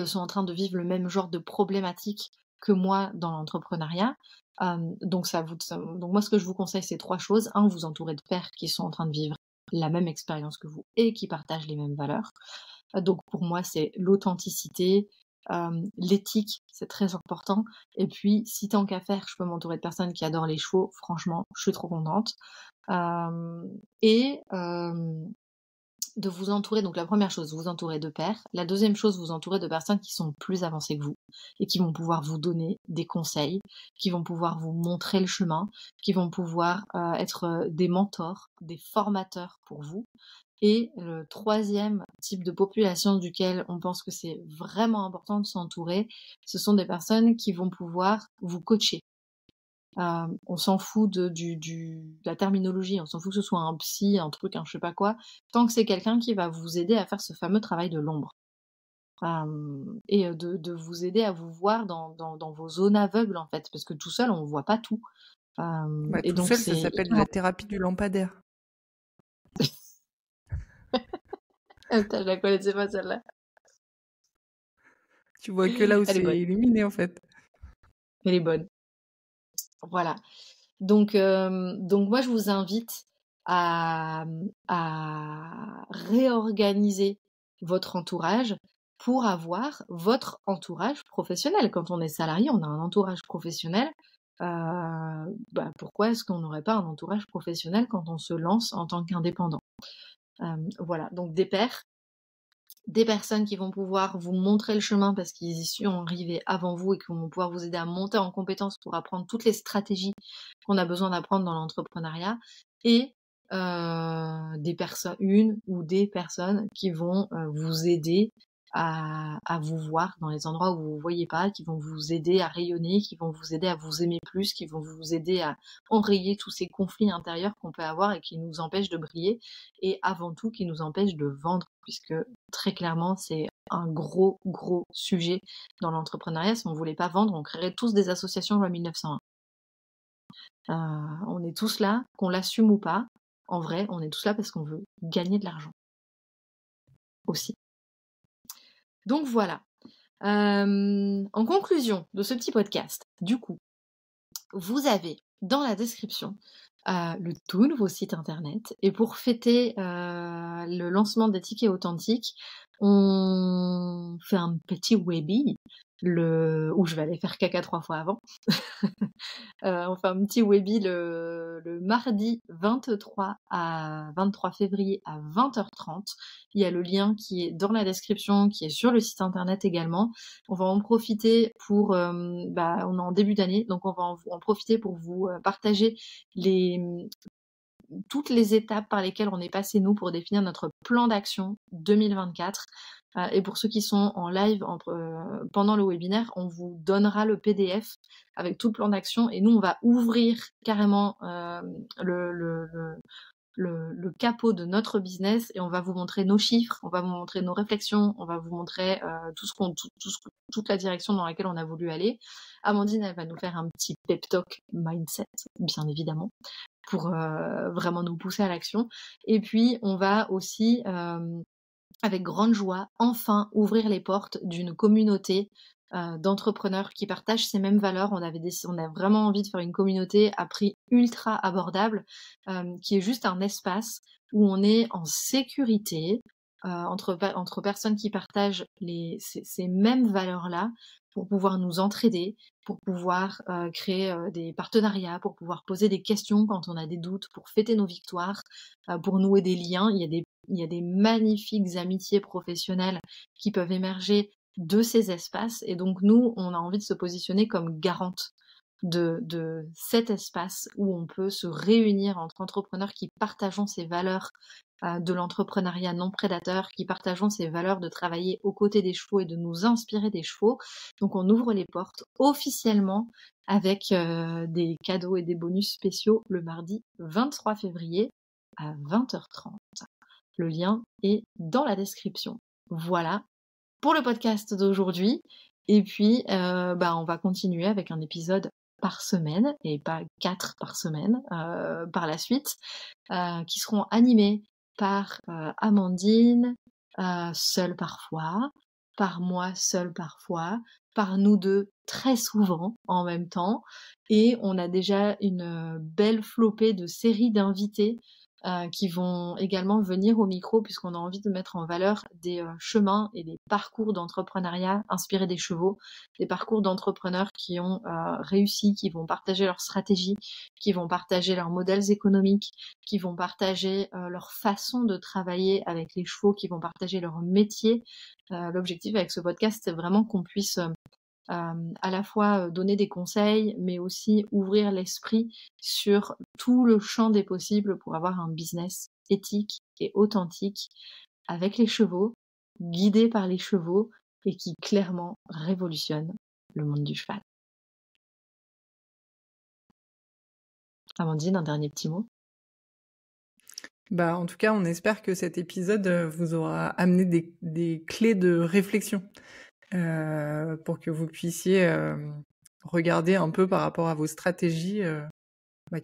sont en train de vivre le même genre de problématiques que moi dans l'entrepreneuriat. Donc moi ce que je vous conseille c'est 3 choses. 1, vous entourer de pairs qui sont en train de vivre la même expérience que vous et qui partagent les mêmes valeurs. Donc pour moi c'est l'authenticité, l'éthique, c'est très important. Et puis si tant qu'à faire, je peux m'entourer de personnes qui adorent les chevaux, franchement, je suis trop contente. De vous entourer, donc la première chose, vous entourer de pairs. La deuxième chose, vous entourer de personnes qui sont plus avancées que vous et qui vont pouvoir vous donner des conseils, qui vont pouvoir vous montrer le chemin, qui vont pouvoir être des mentors, des formateurs pour vous. Et le troisième type de population duquel on pense que c'est vraiment important de s'entourer, ce sont des personnes qui vont pouvoir vous coacher. On s'en fout de la terminologie, on s'en fout que ce soit un psy, un truc, un je sais pas quoi, tant que c'est quelqu'un qui va vous aider à faire ce fameux travail de l'ombre. Et de vous aider à vous voir dans vos zones aveugles, en fait, parce que tout seul, on voit pas tout. Et Tout donc, seul, ça c'est s'appelle la thérapie du lampadaire. Putain, je la connaissais pas, celle-là. Tu vois que là où Elle est c'est bonne. illuminé, en fait. Elle est bonne. Voilà. Donc moi, je vous invite à réorganiser votre entourage pour avoir votre entourage professionnel. Quand on est salarié, on a un entourage professionnel. Pourquoi est-ce qu'on n'aurait pas un entourage professionnel quand on se lance en tant qu'indépendant? Voilà, donc des pairs, des personnes qui vont pouvoir vous montrer le chemin parce qu'ils y sont arrivés avant vous et qui vont pouvoir vous aider à monter en compétences pour apprendre toutes les stratégies qu'on a besoin d'apprendre dans l'entrepreneuriat, et une ou des personnes qui vont vous aider à vous voir dans les endroits où vous ne voyez pas, qui vont vous aider à rayonner, qui vont vous aider à vous aimer plus, qui vont vous aider à enrayer tous ces conflits intérieurs qu'on peut avoir et qui nous empêchent de briller, et avant tout qui nous empêchent de vendre, puisque très clairement c'est un gros sujet dans l'entrepreneuriat. Si on ne voulait pas vendre, on créerait tous des associations loi 1901. On est tous là, qu'on l'assume ou pas. En vrai, on est tous là parce qu'on veut gagner de l'argent aussi. Donc voilà. En conclusion de ce petit podcast, du coup, vous avez dans la description le tout nouveau site internet. Et pour fêter le lancement des tickets authentiques, on fait un petit webby où je vais aller faire caca 3 fois avant. On fait un petit webby le mardi 23 février à 20h30. Il y a le lien qui est dans la description, qui est sur le site internet également. On va en profiter pour, on est en début d'année, donc on va en profiter pour vous partager toutes les étapes par lesquelles on est passé, nous, pour définir notre plan d'action 2024. Et pour ceux qui sont en live pendant le webinaire, on vous donnera le PDF avec tout le plan d'action, et nous, on va ouvrir carrément le capot de notre business, et on va vous montrer nos chiffres, on va vous montrer nos réflexions, on va vous montrer toute la direction dans laquelle on a voulu aller. Amandine, elle va nous faire un petit pep talk mindset, bien évidemment, pour vraiment nous pousser à l'action. Et puis, on va aussi, avec grande joie, enfin ouvrir les portes d'une communauté d'entrepreneurs qui partagent ces mêmes valeurs. On a vraiment envie de faire une communauté à prix ultra abordable, qui est juste un espace où on est en sécurité entre personnes qui partagent ces mêmes valeurs-là, pour pouvoir nous entraider, pour pouvoir créer des partenariats, pour pouvoir poser des questions quand on a des doutes, pour fêter nos victoires, pour nouer des liens. Il y a des magnifiques amitiés professionnelles qui peuvent émerger de ces espaces, et donc nous, on a envie de se positionner comme garante de cet espace où on peut se réunir entre entrepreneurs qui partageons ces valeurs de l'entrepreneuriat non prédateur, qui partageons ces valeurs de travailler aux côtés des chevaux et de nous inspirer des chevaux. Donc on ouvre les portes officiellement avec des cadeaux et des bonus spéciaux le mardi 23 février à 20h30. Le lien est dans la description. Voilà pour le podcast d'aujourd'hui. Et puis, on va continuer avec un épisode par semaine, et pas 4 par semaine par la suite, qui seront animés par Amandine, seule parfois, par moi seule parfois, par nous deux très souvent en même temps. Et on a déjà une belle flopée de séries d'invités qui vont également venir au micro puisqu'on a envie de mettre en valeur des chemins et des parcours d'entrepreneuriat inspirés des chevaux, des parcours d'entrepreneurs qui ont réussi, qui vont partager leurs stratégies, qui vont partager leurs modèles économiques, qui vont partager leur façon de travailler avec les chevaux, qui vont partager leur métier. L'objectif avec ce podcast, c'est vraiment qu'on puisse à la fois donner des conseils, mais aussi ouvrir l'esprit sur tout le champ des possibles pour avoir un business éthique et authentique avec les chevaux, guidé par les chevaux et qui clairement révolutionne le monde du cheval. Amandine, un dernier petit mot? En tout cas, on espère que cet épisode vous aura amené des clés de réflexion. Pour que vous puissiez regarder un peu par rapport à vos stratégies,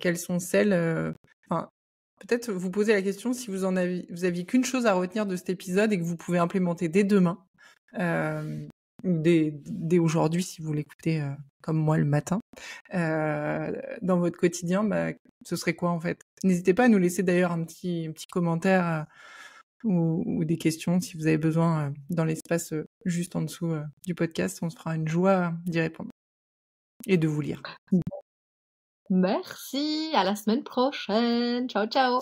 quelles sont celles. Peut-être vous poser la question si vous aviez qu'une chose à retenir de cet épisode et que vous pouvez implémenter dès demain, ou dès aujourd'hui si vous l'écoutez comme moi le matin, dans votre quotidien, ce serait quoi en fait? N'hésitez pas à nous laisser d'ailleurs un petit commentaire. Ou des questions si vous avez besoin dans l'espace juste en dessous du podcast. On se fera une joie d'y répondre et de vous lire. Merci, à la semaine prochaine. Ciao, ciao.